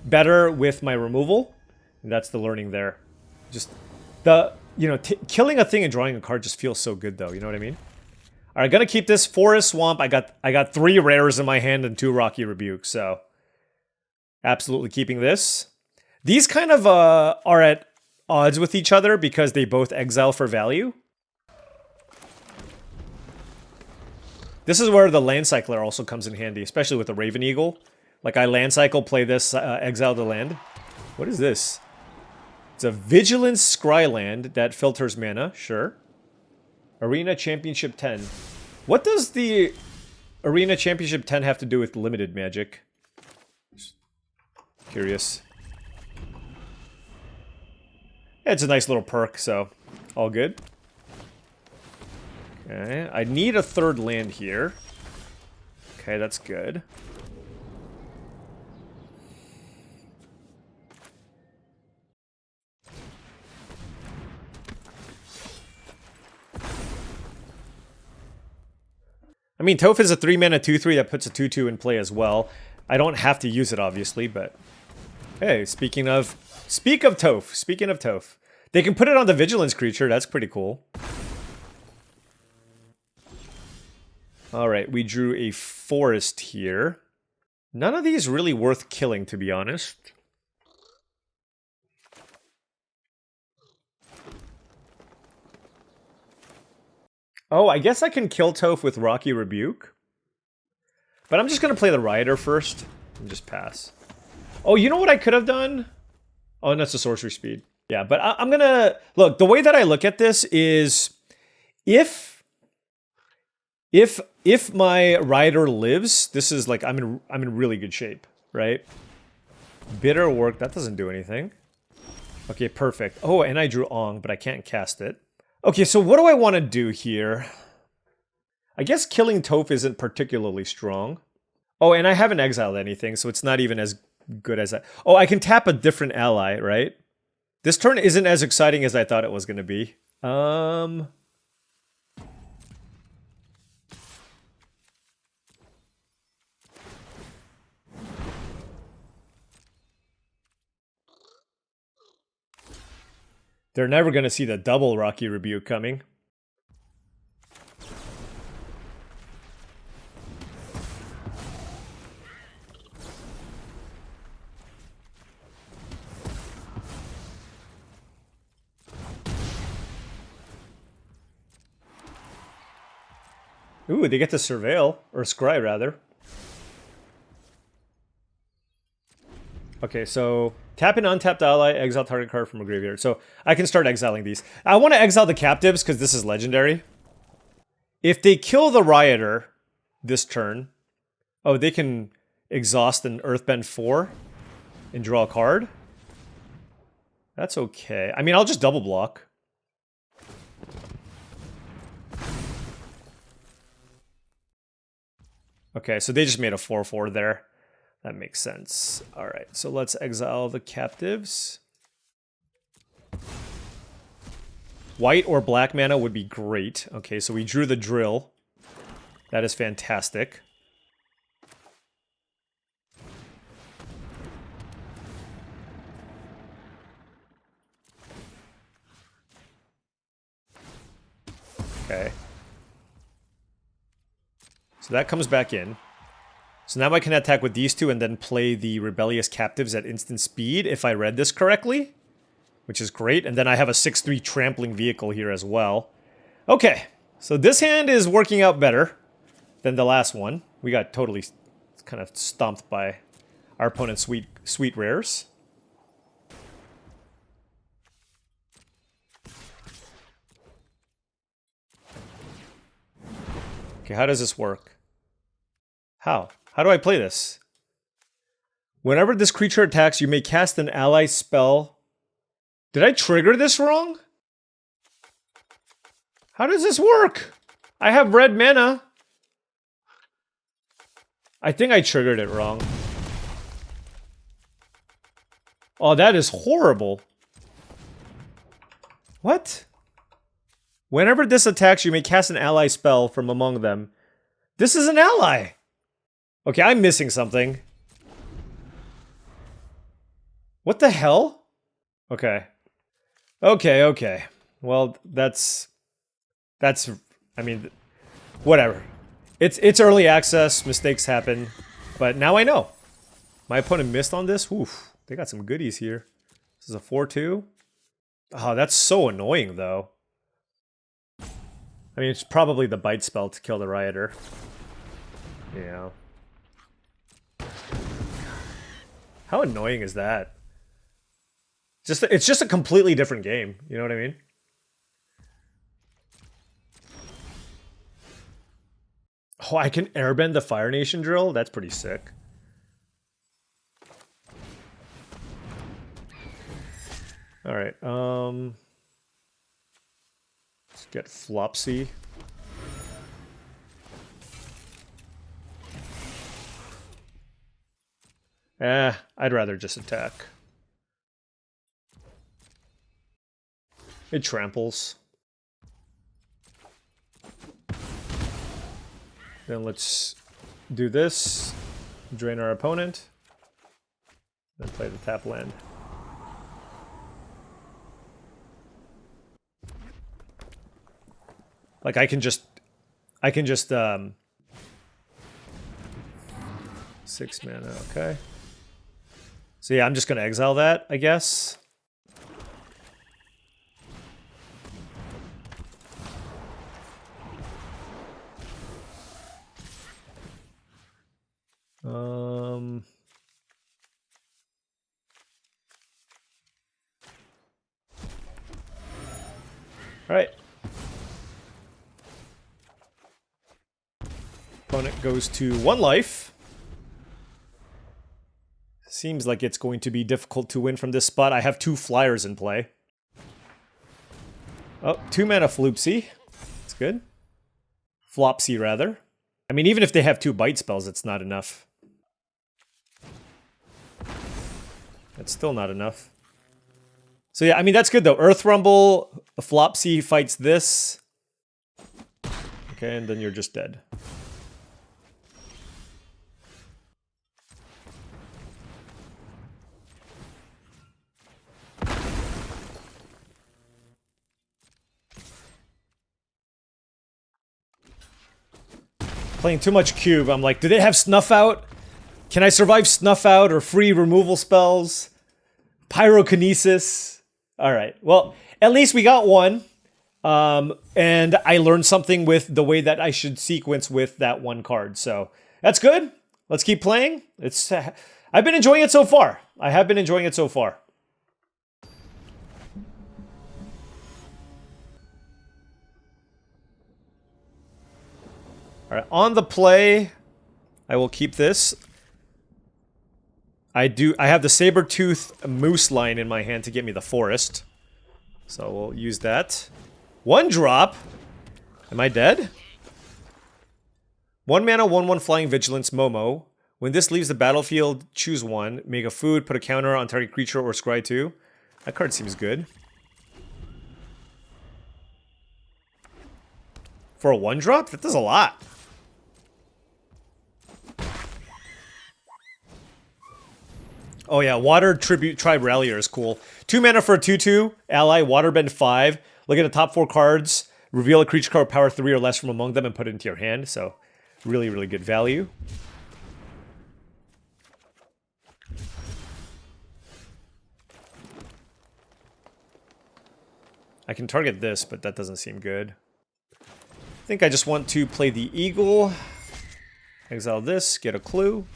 better with my removal. And that's the learning there. Just... You know, killing a thing and drawing a card just feels so good, though. You know what I mean? Alright, gonna keep this Forest Swamp. I got 3 rares in my hand and 2 Rocky Rebuke, so... Absolutely keeping this. These kind of are at odds with each other because they both exile for value. This is where the Land Cycler also comes in handy, especially with the Raven Eagle. Like, I Land Cycle, play this, exile the land. What is this? It's a Vigilance Scryland that filters mana, sure. Arena Championship 10. What does the Arena Championship 10 have to do with limited magic? Just curious. Yeah, it's a nice little perk, so all good. Okay, I need a 3rd land here. Okay, that's good. I mean, Toph is a 3-mana 2/3 that puts a 2/2 in play as well. I don't have to use it, obviously, but... Hey, speak of Toph. They can put it on the Vigilance creature. That's pretty cool. Alright, we drew a forest here. None of these really worth killing, to be honest. Oh, I guess I can kill Toph with Rocky Rebuke. But I'm just going to play the Rioter first and just pass. Oh, you know what I could have done? Oh, and that's the sorcery speed. Yeah, but I'm going to... Look, the way that I look at this is... If my Rioter lives, this is like... I'm in really good shape, right? Bitter Work, that doesn't do anything. Okay, perfect. Oh, and I drew Ong, but I can't cast it. Okay, so what do I want to do here? I guess killing Toph isn't particularly strong. Oh, and I haven't exiled anything, so it's not even as good as that. Oh, I can tap a different ally, right? This turn isn't as exciting as I thought it was going to be. They're never going to see the double Rocky Rebuke coming. Ooh, they get to Surveil, or Scry rather. Okay, so tap an untapped ally, exile target card from a graveyard. So I can start exiling these. I want to exile the captives because this is legendary. If they kill the Rioter this turn, oh, they can exhaust an Earthbend 4 and draw a card. That's okay. I mean, I'll just double block. Okay, so they just made a 4/4 there. That makes sense. All right, so let's exile the captives. White or black mana would be great. Okay, so we drew the drill. That is fantastic. Okay. So that comes back in. So now I can attack with these two and then play the Rebellious Captives at instant speed, if I read this correctly. Which is great. And then I have a 6/3 trampling vehicle here as well. Okay, so this hand is working out better than the last one. We got totally kind of stomped by our opponent's sweet rares. Okay, how does this work? How? How do I play this? Whenever this creature attacks, you may cast an ally spell. Did I trigger this wrong? How does this work? I have red mana. I think I triggered it wrong. Oh, that is horrible. What? Whenever this attacks, you may cast an ally spell from among them. This is an ally! Okay, I'm missing something. What the hell? Okay. Okay. Well, that's... I mean, whatever. It's early access, mistakes happen. But now I know. My opponent missed on this? Oof, they got some goodies here. This is a 4/2. Oh, that's so annoying, though. I mean, it's probably the bite spell to kill the Rioter. Yeah. How annoying is that? It's just a completely different game. You know what I mean? Oh, I can airbend the Fire Nation drill? That's pretty sick. Alright, let's get Flopsy. I'd rather just attack. It tramples. Then let's do this. Drain our opponent. Then play the tap land. Like I can just 6 mana, okay. So yeah, I'm just gonna exile that, I guess. All right. Opponent goes to 1 life. Seems like it's going to be difficult to win from this spot. I have 2 flyers in play. Oh, 2 mana Floopsy. That's good. Flopsy, rather. I mean, even if they have 2 bite spells, it's not enough. It's still not enough. So yeah, I mean, that's good though. Earth Rumble, a Flopsy fights this. Okay, and then you're just dead. Playing too much cube. I'm like, do they have Snuff Out? Can I survive Snuff Out or free removal spells? Pyrokinesis. All right. Well, at least we got one. And I learned something with the way that I should sequence with that 1 card. So that's good. Let's keep playing. I've been enjoying it so far. I have been enjoying it so far. All right, on the play, I will keep this. I have the Sabertooth Moose line in my hand to get me the forest. So we'll use that. 1 drop. Am I dead? 1 mana, 1/1 Flying Vigilance, Momo. When this leaves the battlefield, choose 1. Make a food, put a counter on target creature or scry 2. That card seems good. For a 1 drop? That does a lot. Oh yeah, Water Tribute Tribe Rallier is cool. 2 mana for a 2/2, ally, Waterbend 5. Look at the top 4 cards, reveal a creature card with power 3 or less from among them and put it into your hand. So, really, really good value. I can target this, but that doesn't seem good. I think I just want to play the Eagle. Exile this, get a clue.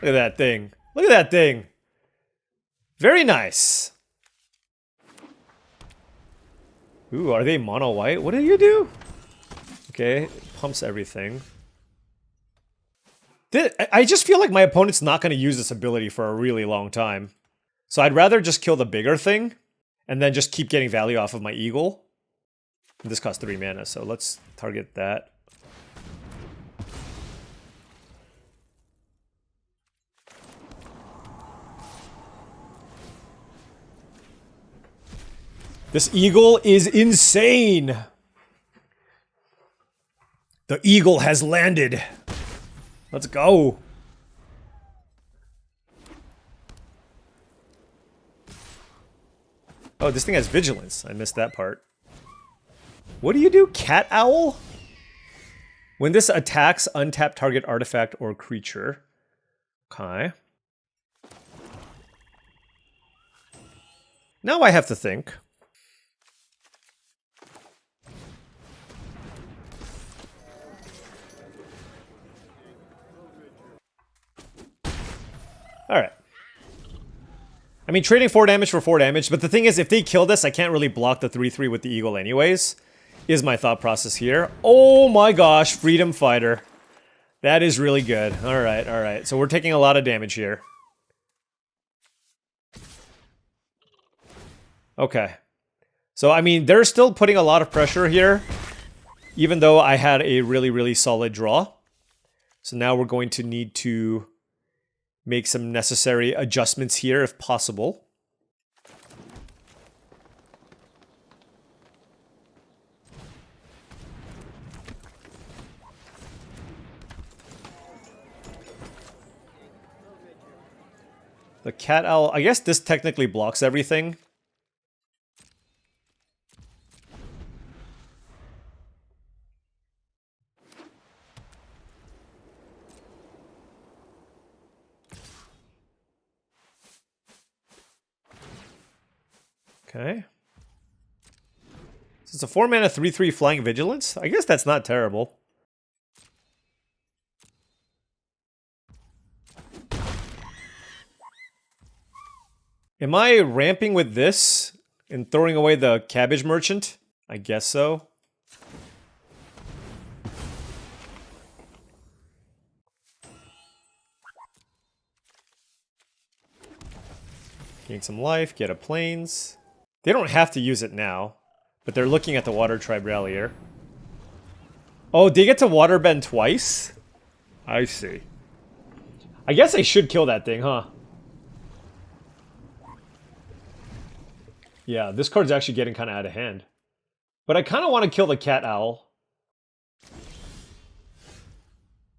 Look at that thing. Look at that thing. Very nice. Ooh, are they mono white? What do you do? Okay, pumps everything. I just feel like my opponent's not going to use this ability for a really long time. So I'd rather just kill the bigger thing and then just keep getting value off of my Eagle. This costs 3 mana, so let's target that. This Eagle is insane. The Eagle has landed. Let's go. Oh, this thing has vigilance. I missed that part. What do you do? Cat Owl? When this attacks, untap target artifact or creature. Okay. Now I have to think. Alright. I mean, trading 4 damage for 4 damage, but the thing is, if they kill this, I can't really block the 3/3 with the Eagle anyways, is my thought process here. Oh my gosh, Freedom Fighter. That is really good. Alright, alright. So we're taking a lot of damage here. Okay. So, I mean, they're still putting a lot of pressure here, even though I had a really, really solid draw. So now we're going to need to make some necessary adjustments here if possible. The cat owl, I guess this technically blocks everything. Okay. So it's a 4-mana 3/3 Flying Vigilance. I guess that's not terrible. Am I ramping with this and throwing away the Cabbage Merchant? I guess so. Gain some life, get a Plains. They don't have to use it now, but they're looking at the Water Tribe Rallier. Oh, they get to Waterbend twice? I see. I guess I should kill that thing, huh? Yeah, this card's actually getting kind of out of hand. But I kind of want to kill the Cat Owl.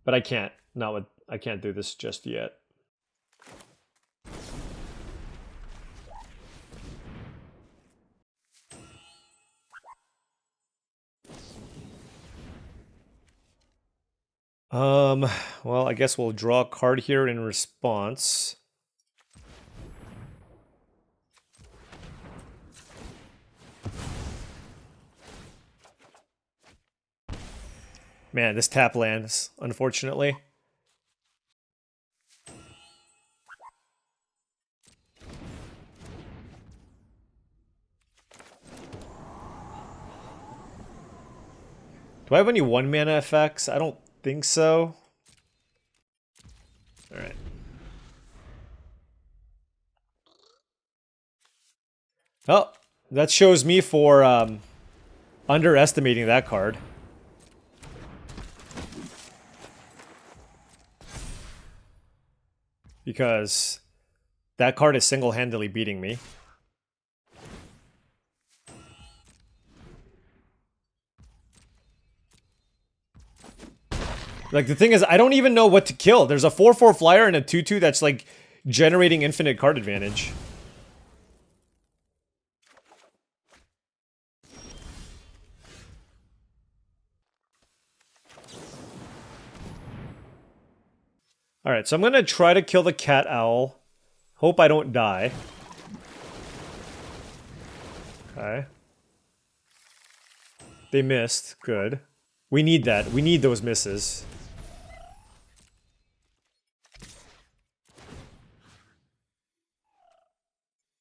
But I can't. Not with, I can't do this just yet. Well, I guess we'll draw a card here in response. Man, this tap lands, unfortunately. Do I have any 1-mana effects? I don't think so. Alright. Well, that shows me for underestimating that card. Because that card is single-handedly beating me. Like, the thing is, I don't even know what to kill. There's a 4/4 flyer and a 2/2 that's, like, generating infinite card advantage. Alright, so I'm gonna try to kill the Cat Owl. Hope I don't die. Okay. They missed. Good. We need that. We need those misses.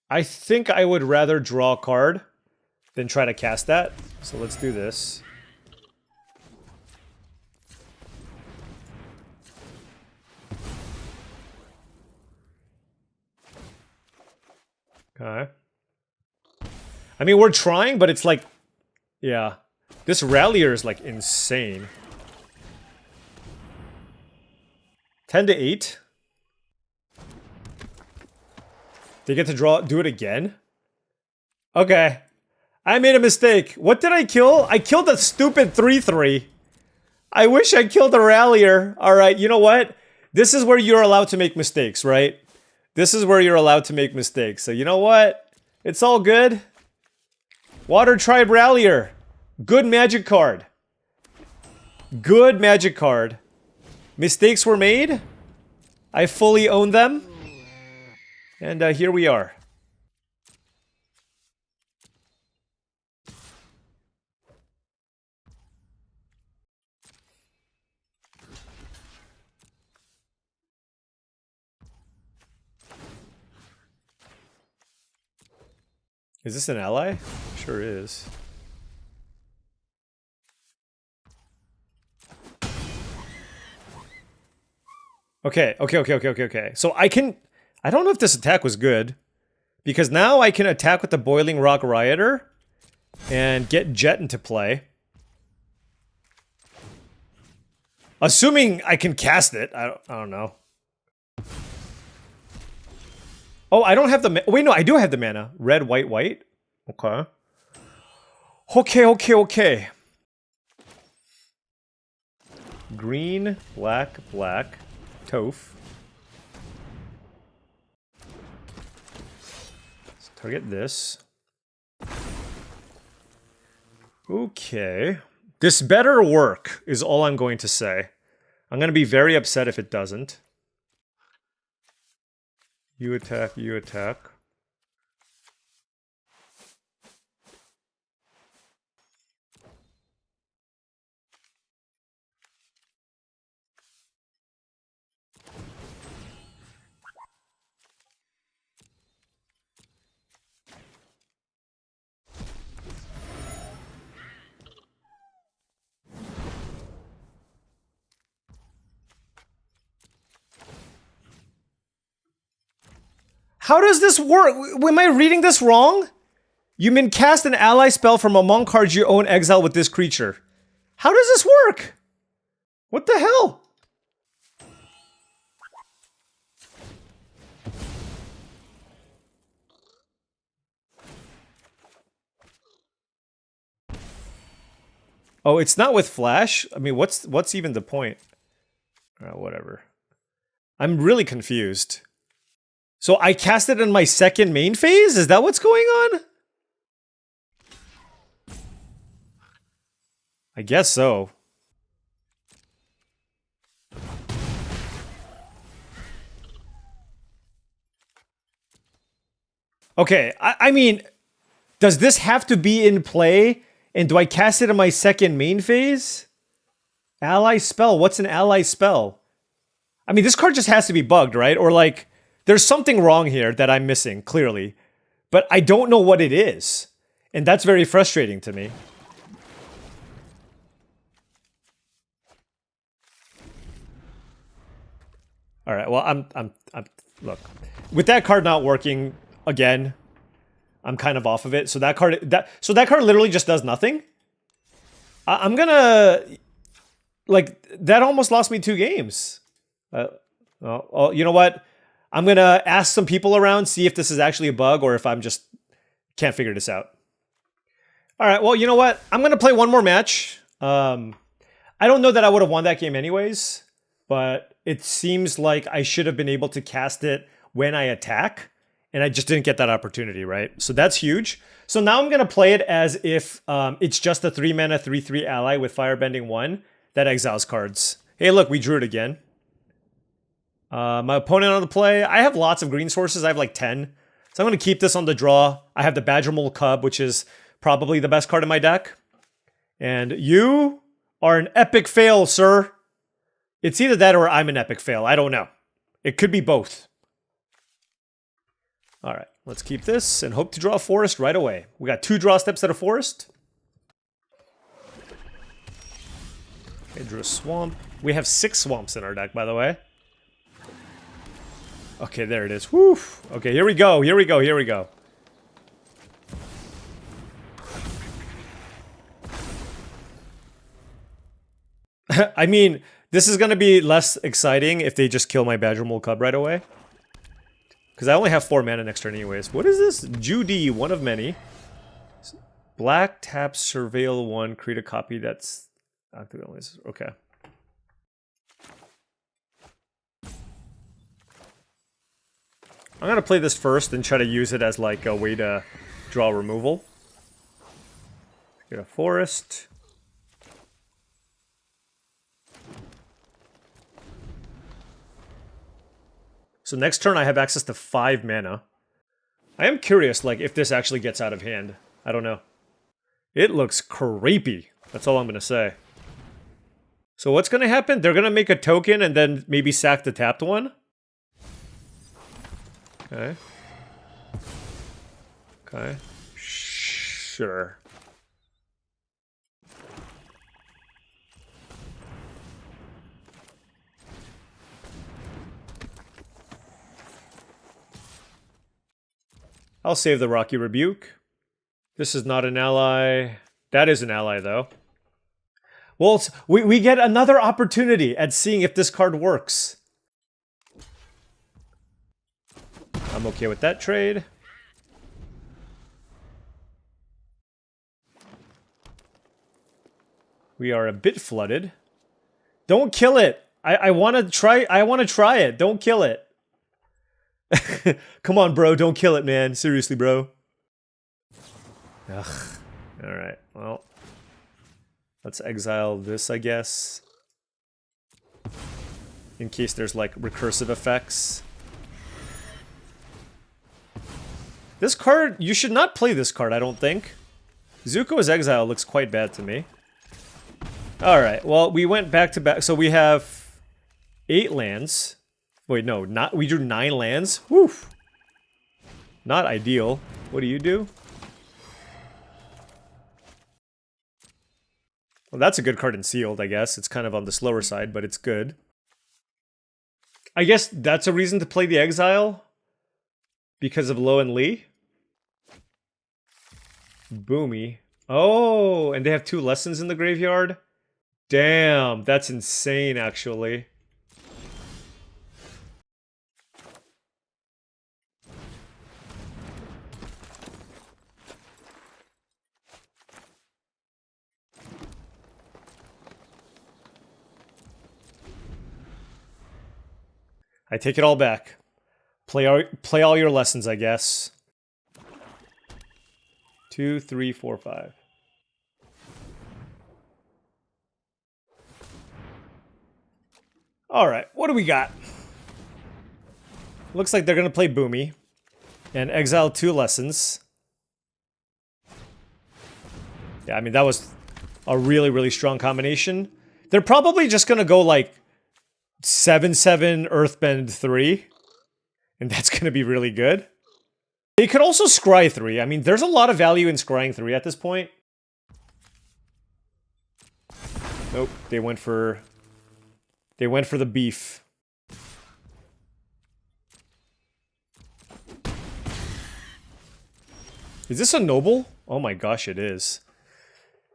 I think I would rather draw a card than try to cast that. So let's do this. Okay. I mean, we're trying, but it's like... Yeah. This Rallier is, like, insane. 10 to 8. They get to do it again? Okay. I made a mistake. What did I kill? I killed a stupid 3/3. I wish I killed a Rallier. Alright, you know what? This is where you're allowed to make mistakes, right? This is where you're allowed to make mistakes. So you know what? It's all good. Water Tribe Rallier. Good magic card. Good magic card. Mistakes were made. I fully own them. And here we are. Is this an ally? Sure is. Okay. So I don't know if this attack was good. Because now I can attack with the Boiling Rock Rioter and get Jet into play. Assuming I can cast it. I don't know. Oh, I don't have the... Wait, no, I do have the mana. Red, white, white. Okay. Okay. Green, black, black. Toph. Target this. Okay. This better work is all I'm going to say. I'm going to be very upset if it doesn't. You attack, you attack. How does this work? Am I reading this wrong? You may cast an ally spell from among cards you own exile with this creature. How does this work? What the hell? Oh, it's not with flash? I mean, what's even the point? Whatever. I'm really confused. So I cast it in my second main phase? Is that what's going on? I guess so. Okay, I mean, does this have to be in play? And do I cast it in my second main phase? Ally spell. What's an ally spell? I mean, this card just has to be bugged, right? Or like, there's something wrong here that I'm missing, clearly. But I don't know what it is. And that's very frustrating to me. All right, well, I'm look. With that card not working again, I'm kind of off of it. So that card literally just does nothing. I'm gonna, like, that almost lost me 2 games. Well, you know what? I'm gonna ask some people around, see if this is actually a bug or if I'm just can't figure this out. All right, well, you know what? I'm gonna play one more match. I don't know that I would have won that game anyways, but it seems like I should have been able to cast it when I attack, and I just didn't get that opportunity, right? So that's huge. So now I'm gonna play it as if it's just a 3-mana 3/3 ally with Firebending 1 that exiles cards. Hey, look, we drew it again. My opponent on the play, I have lots of green sources. I have like 10. So I'm going to keep this on the draw. I have the Badger Mole Cub, which is probably the best card in my deck. And you are an epic fail, sir. It's either that or I'm an epic fail. I don't know. It could be both. All right, let's keep this and hope to draw a forest right away. We got 2 draw steps at a forest. Okay, drew a swamp. We have 6 swamps in our deck, by the way. Okay, there it is. Woo! Okay, here we go, here we go, here we go. I mean, this is going to be less exciting if they just kill my Badger Mole Cub right away. Because I only have 4 mana next turn anyways. What is this? Judy, one of many. Black, tap, surveil 1, create a copy that's... Okay. I'm going to play this first and try to use it as like a way to draw removal. Get a forest. So next turn I have access to 5 mana. I am curious, like, if this actually gets out of hand. I don't know. It looks creepy. That's all I'm going to say. So what's going to happen? They're going to make a token and then maybe sack the tapped one? Okay. Okay. Sure. I'll save the Rocky Rebuke. This is not an ally. That is an ally, though. Well, we get another opportunity at seeing if this card works. I'm okay with that trade. We are a bit flooded. Don't kill it. I want to try it. Don't kill it. Come on, bro. Don't kill it, man. Seriously, bro. Ugh. Alright, well. Let's exile this, I guess. In case there's, like, recursive effects. This card, you should not play this card, I don't think. Zuko's exile looks quite bad to me. Alright, well, we went back to back. So we have 8 lands. Wait, no, we drew 9 lands. Whew. Not ideal. What do you do? Well, that's a good card in sealed, I guess. It's kind of on the slower side, but it's good. I guess that's a reason to play the exile. Because of Lo and Lee. Boomy. Oh, and they have 2 lessons in the graveyard? Damn, that's insane, actually. I take it all back. Play all your lessons, I guess. 2, 3, 4, 5. Alright, what do we got? Looks like they're gonna play Boomy. And exile 2 lessons. Yeah, I mean, that was a really, really strong combination. They're probably just gonna go like 7/7 Earthbend 3. And that's gonna be really good. They could also scry 3. I mean, there's a lot of value in scrying 3 at this point. Nope, they went for the beef. Is this a noble? Oh my gosh, it is.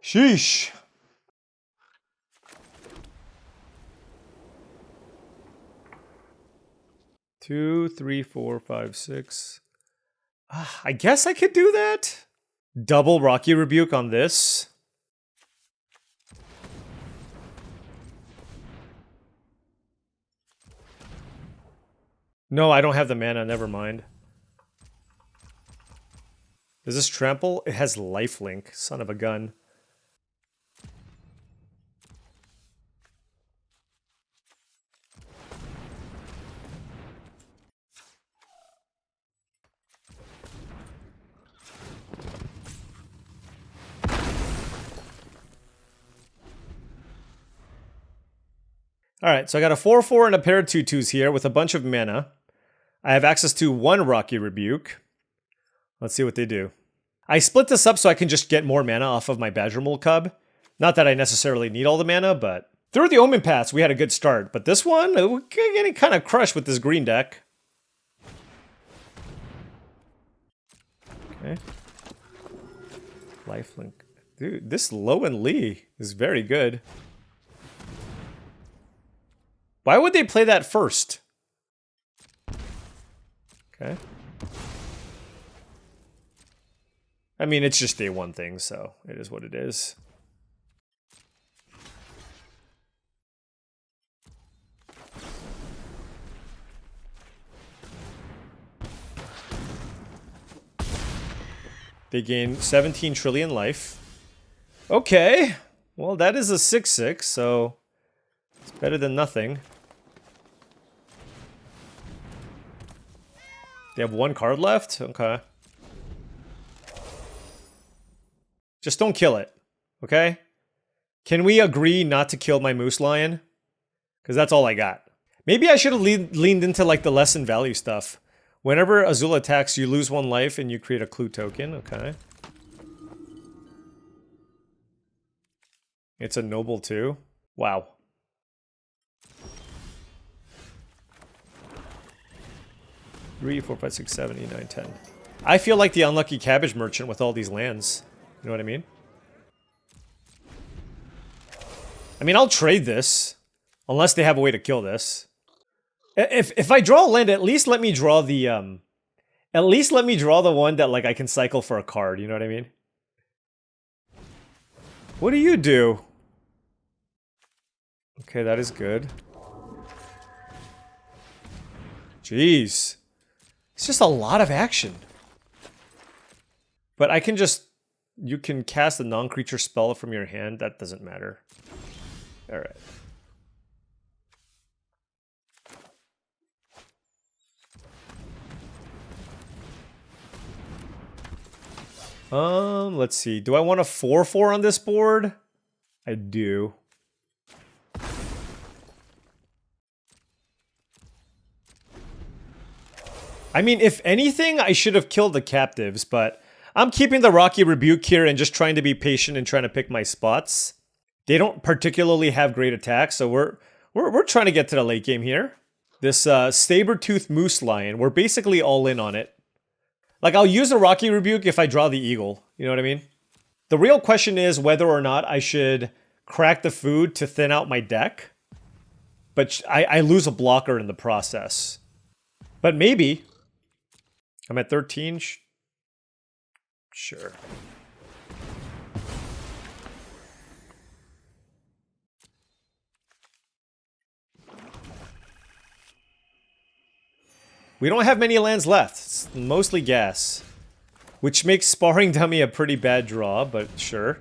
Sheesh. Two, 3, 4, 5, 6. I guess I could do that. Double Rocky Rebuke on this. No, I don't have the mana, never mind. Does this trample? It has lifelink, son of a gun. Alright, so I got a 4/4 and a pair of 2/2s here with a bunch of mana. I have access to 1 Rocky Rebuke. Let's see what they do. I split this up so I can just get more mana off of my Badger Mole Cub. Not that I necessarily need all the mana, but... Through the Omen Paths, we had a good start. But this one, we're getting kind of crushed with this green deck. Okay. Lifelink. Dude, this Lo and Lee is very good. Why would they play that first? Okay. I mean, it's just day 1 thing, so it is what it is. They gain 17 trillion life. Okay. Well, that is a 6/6, so it's better than nothing. They have 1 card left? Okay. Just don't kill it, okay? Can we agree not to kill my Moose Lion? Because that's all I got. Maybe I should have leaned into like the lesson value stuff. Whenever Azul attacks, you lose 1 life and you create a clue token, okay. It's a noble too. Wow. Three, 4, 5, 6, 7, 8, 9, 10. I feel like the unlucky cabbage merchant with all these lands. You know what I mean? I mean, I'll trade this. Unless they have a way to kill this. If I draw a land, at least let me draw the, at least let me draw the one that, like, I can cycle for a card. You know what I mean? What do you do? Okay, that is good. Jeez. It's just a lot of action. But I can just... You can cast a non-creature spell from your hand. That doesn't matter. Alright. Let's see. Do I want a 4/4 on this board? I do. I mean, if anything, I should have killed the captives, but I'm keeping the Rocky Rebuke here and just trying to be patient and trying to pick my spots. They don't particularly have great attacks, so we're trying to get to the late game here. This Saber-Tooth Moose Lion, we're basically all in on it. Like, I'll use a Rocky Rebuke if I draw the Eagle, you know what I mean? The real question is whether or not I should crack the food to thin out my deck. But I lose a blocker in the process. But maybe. I'm at 13. Sure. We don't have many lands left. It's mostly gas. Which makes Sparring Dummy a pretty bad draw, but sure.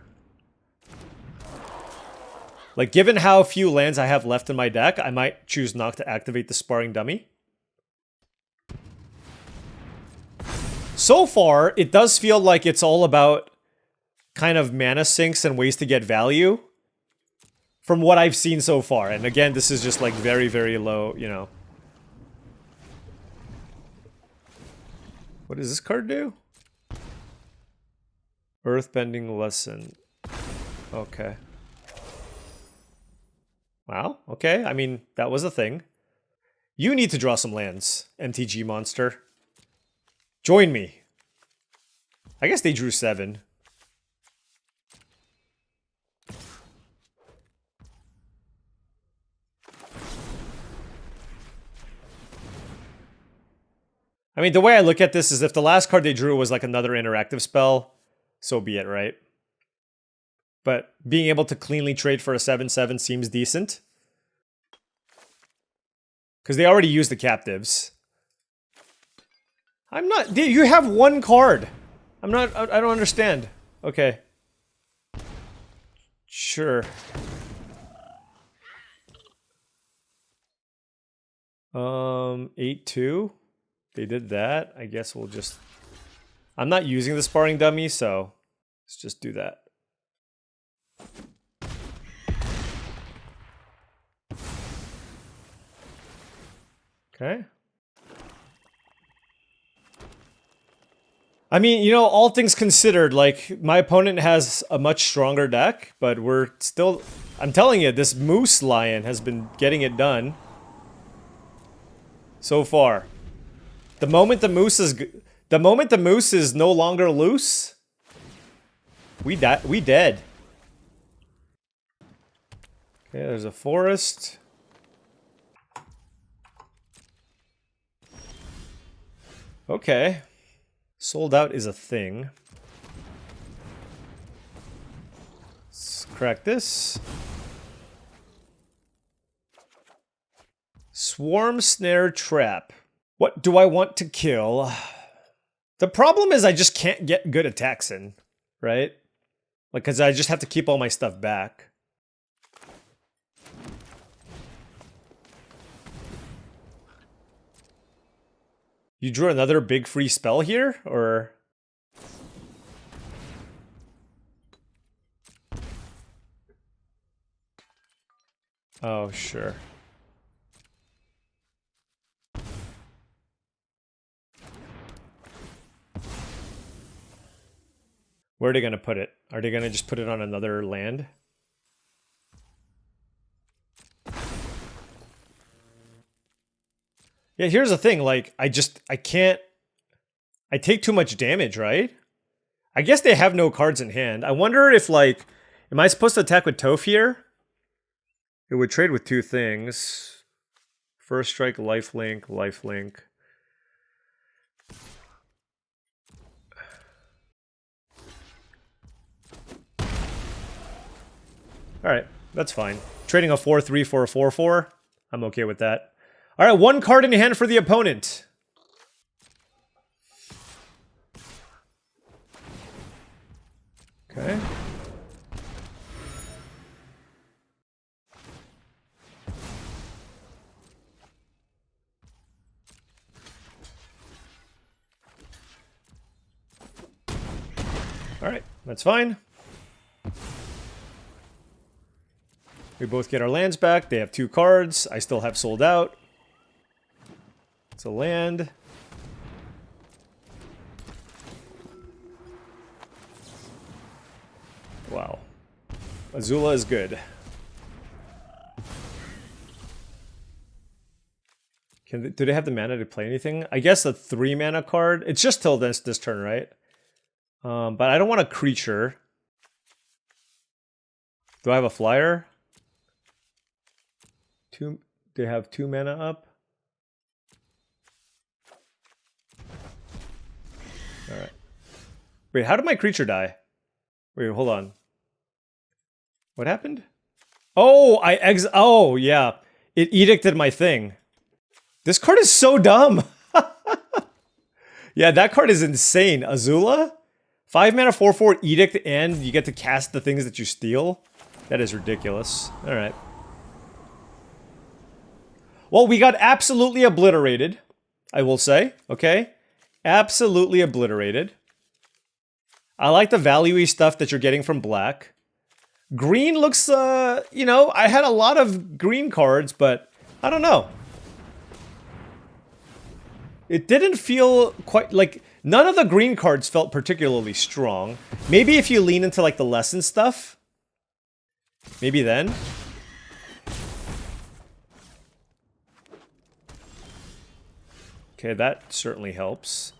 Like, given how few lands I have left in my deck, I might choose not to activate the Sparring Dummy. So far, it does feel like it's all about kind of mana sinks and ways to get value. From what I've seen so far. And again, this is just like very, very low, you know. What does this card do? Earthbending Lesson. Okay. Wow, okay. I mean, that was a thing. You need to draw some lands, MTG monster. Join me. I guess they drew 7. I mean, the way I look at this is if the last card they drew was like another interactive spell, so be it, right? But being able to cleanly trade for a 7/7 seems decent. Because they already used the captives. I'm not... You have one card. I'm not... I don't understand. Okay. Sure. 8/2. They did that. I guess we'll just... I'm not using the Sparring Dummy, so let's just do that. Okay. I mean, you know, all things considered, like, my opponent has a much stronger deck, but we're still... I'm telling you, this Moose Lion has been getting it done. So far. The moment the moose is no longer loose, we dead. Okay, there's a forest. Okay. Sold out is a thing. Let's crack this. Swarm Snare Trap. What do I want to kill? The problem is I just can't get good attacks in, right? Like, because I just have to keep all my stuff back. You drew another big free spell here, or? Oh, sure. Where are they going to put it? Are they going to just put it on another land? Yeah, here's the thing. Like, I can't... I take too much damage, right? I guess they have no cards in hand. I wonder if, like... Am I supposed to attack with Toph here? It would trade with 2 things. First strike, lifelink, lifelink. Alright, that's fine. Trading a 4/3 for a 4/4. I'm okay with that. Alright, 1 card in hand for the opponent. Okay. All right, that's fine. We both get our lands back. They have 2 cards. I still have sold out. It's a land. Wow. Azula is good. Do they have the mana to play anything? I guess a 3 mana card. It's just till this turn, right? But I don't want a creature. Do I have a flyer? They have 2 mana up. All right. Wait, how did my creature die? Wait, hold on. What happened? Oh, oh, yeah. It edicted my thing. This card is so dumb. Yeah, that card is insane. Azula? 5 mana, 4/4 edict, and you get to cast the things that you steal? That is ridiculous. All right. Well, we got absolutely obliterated, I will say. Okay? Absolutely obliterated. I like the value-y stuff that you're getting from black. Green looks, you know, I had a lot of green cards, but I don't know. It didn't feel quite like... None of the green cards felt particularly strong. Maybe if you lean into like the lesson stuff. Maybe then. Okay, that certainly helps.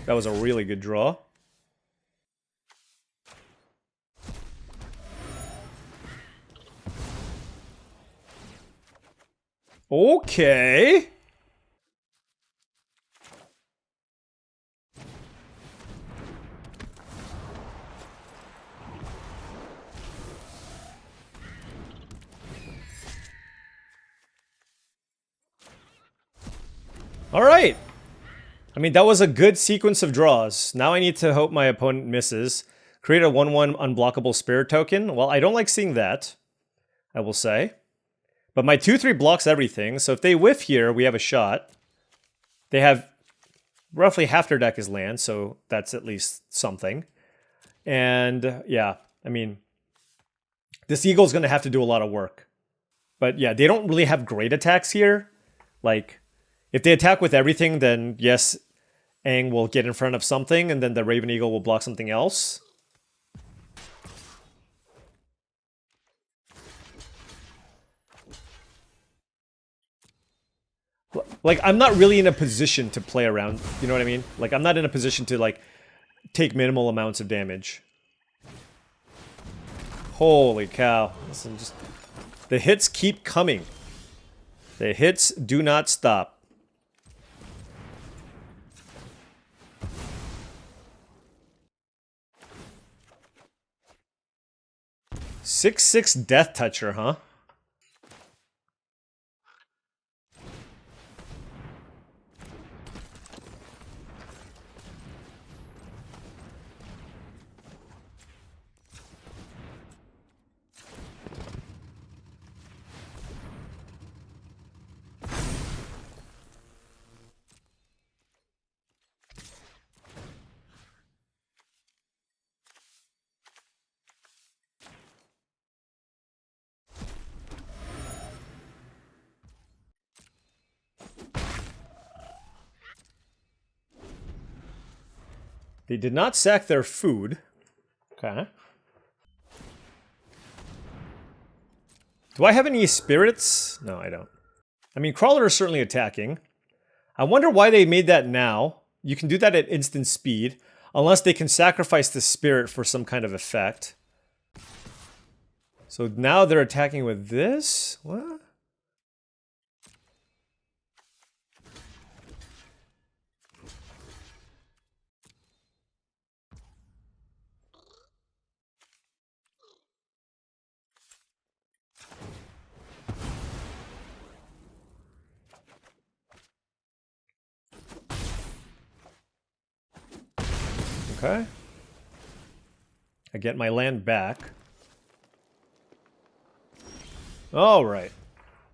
That was a really good draw. Okay. All right. I mean, that was a good sequence of draws. Now I need to hope my opponent misses. Create a 1/1 unblockable spirit token. Well, I don't like seeing that, I will say. But my 2/3 blocks everything, so if they whiff here, we have a shot. They have roughly half their deck is land, so that's at least something. And yeah, I mean, this Eagle's going to have to do a lot of work. But yeah, they don't really have great attacks here. Like, if they attack with everything, then yes, Aang will get in front of something, and then the Raven Eagle will block something else. Like, I'm not really in a position to play around, you know what I mean? Like, I'm not in a position to, like, take minimal amounts of damage. Holy cow. Listen, just... The hits keep coming. The hits do not stop. Six Death Toucher, huh? They did not sack their food. Okay. Do I have any spirits? No, I don't. I mean, Crawler is certainly attacking. I wonder why they made that now. You can do that at instant speed, unless they can sacrifice the spirit for some kind of effect. So now they're attacking with this? What? Okay. I get my land back. All right.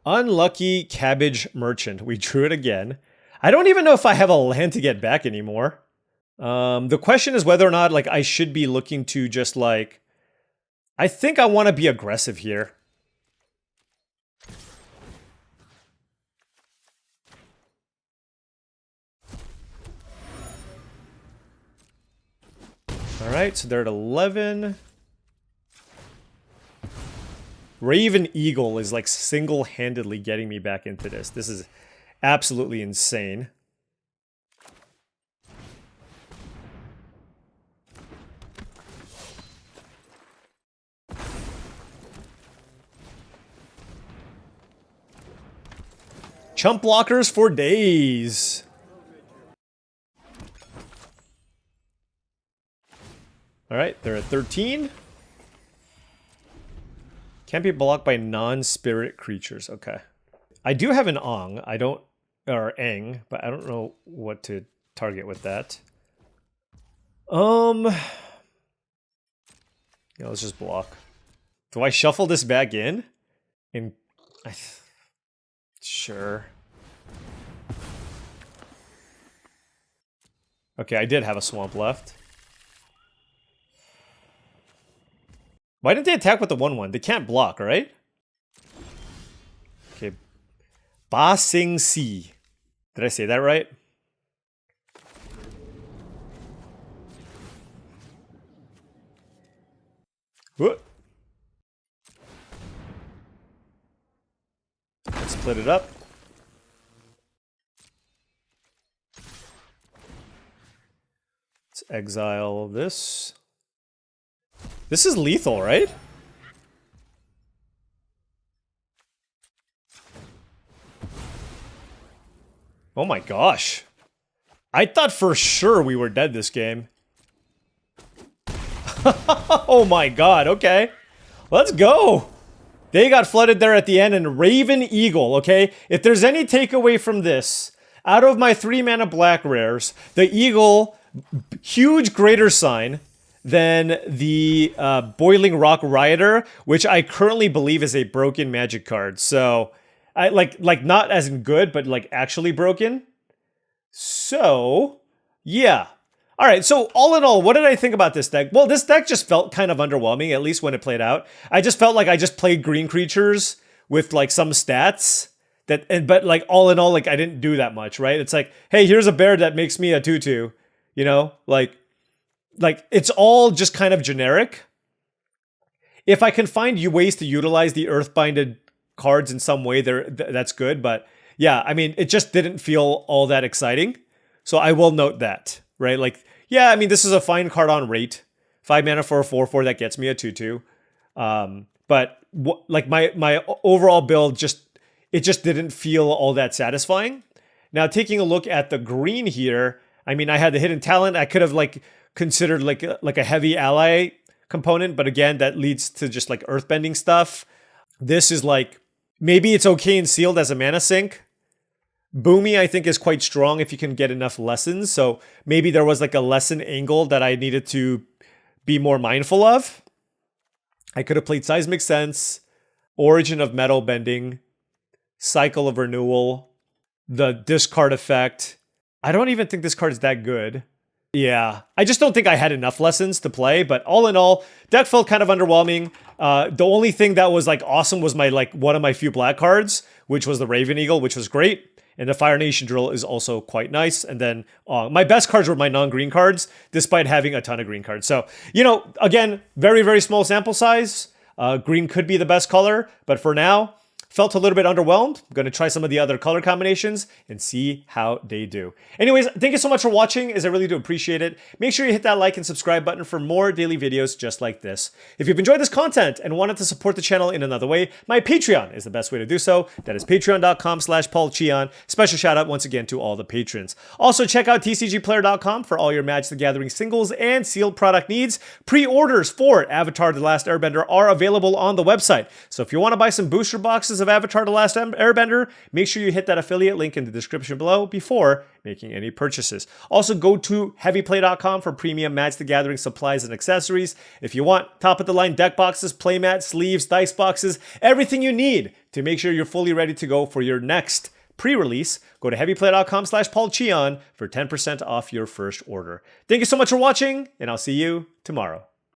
Unlucky Cabbage Merchant. We drew it again. I don't even know if I have a land to get back anymore. The question is whether or not like I should be looking to just like... I think I want to be aggressive here. All right, so they're at 11. Raven Eagle is like single-handedly getting me back into this. This is absolutely insane. Chump blockers for days. All right, they're at 13. Can't be blocked by non-spirit creatures. Okay. I do have an Ong. I don't... Or Eng, but I don't know what to target with that. Yeah, let's just block. Do I shuffle this back in? Sure. Okay, I did have a swamp left. Why didn't they attack with the 1/1? They can't block, right? Okay. Ba Sing Si. Did I say that right? What? Let's split it up. Let's exile this. This is lethal, right? Oh my gosh. I thought for sure we were dead this game. Oh my god, okay. Let's go. They got flooded there at the end, and Raven Eagle, okay? If there's any takeaway from this, out of my 3 mana black rares, the Eagle, huge greater sign than the Boiling Rock Rioter, which I currently believe is a broken Magic card. So, I like not as in good, but like actually broken. So, yeah. All right, so all in all, what did I think about this deck? Well, this deck just felt kind of underwhelming, at least when it played out. I just felt like I just played green creatures with like some stats but like all in all, like I didn't do that much, right? It's like, hey, here's a bear that makes me a 2/2, you know, like it's all just kind of generic. If I can find ways to utilize the Earthbinded cards in some way, that's good. But yeah, I mean, it just didn't feel all that exciting. So I will note that, right? Like, yeah, I mean, this is a fine card on rate. 5 mana for a 4/4 that gets me a 2/2. But like my overall build it just didn't feel all that satisfying. Now, taking a look at the green here, I mean, I had the hidden talent. I could have like considered like a heavy ally component, but again, that leads to just like earthbending stuff. This is like, maybe it's okay and sealed as a mana sink. Boomy, I think, is quite strong if you can get enough lessons. So maybe there was like a lesson angle that I needed to be more mindful of. I could have played Seismic Sense, Origin of Metal Bending, Cycle of Renewal, the discard effect. I don't even think this card is that good. Yeah, I just don't think I had enough lessons to play, but all in all, deck felt kind of underwhelming. The only thing that was like awesome was my one of my few black cards, which was the Raven Eagle, which was great. And the Fire Nation Drill is also quite nice. And then my best cards were my non-green cards, despite having a ton of green cards. So, you know, again, very, very small sample size. Green could be the best color, but for now, felt a little bit underwhelmed. I'm going to try some of the other color combinations and see how they do. Anyways, thank you so much for watching, as I really do appreciate it. Make sure you hit that like and subscribe button for more daily videos just like this. If you've enjoyed this content and wanted to support the channel in another way, my Patreon is the best way to do so. That is patreon.com/paulcheon. Special shout out once again to all the patrons. Also, check out TCGplayer.com for all your Magic the Gathering singles and sealed product needs. Pre-orders for Avatar: The Last Airbender are available on the website. So if you want to buy some booster boxes of Avatar: The Last Airbender, make sure you hit that affiliate link in the description below before making any purchases. Also, go to heavyplay.com for premium Magic the Gathering supplies and accessories. If you want top-of-the-line deck boxes, playmats, sleeves, dice boxes, everything you need to make sure you're fully ready to go for your next pre-release, go to heavyplay.com/paulcheon for 10% off your first order. Thank you so much for watching, and I'll see you tomorrow.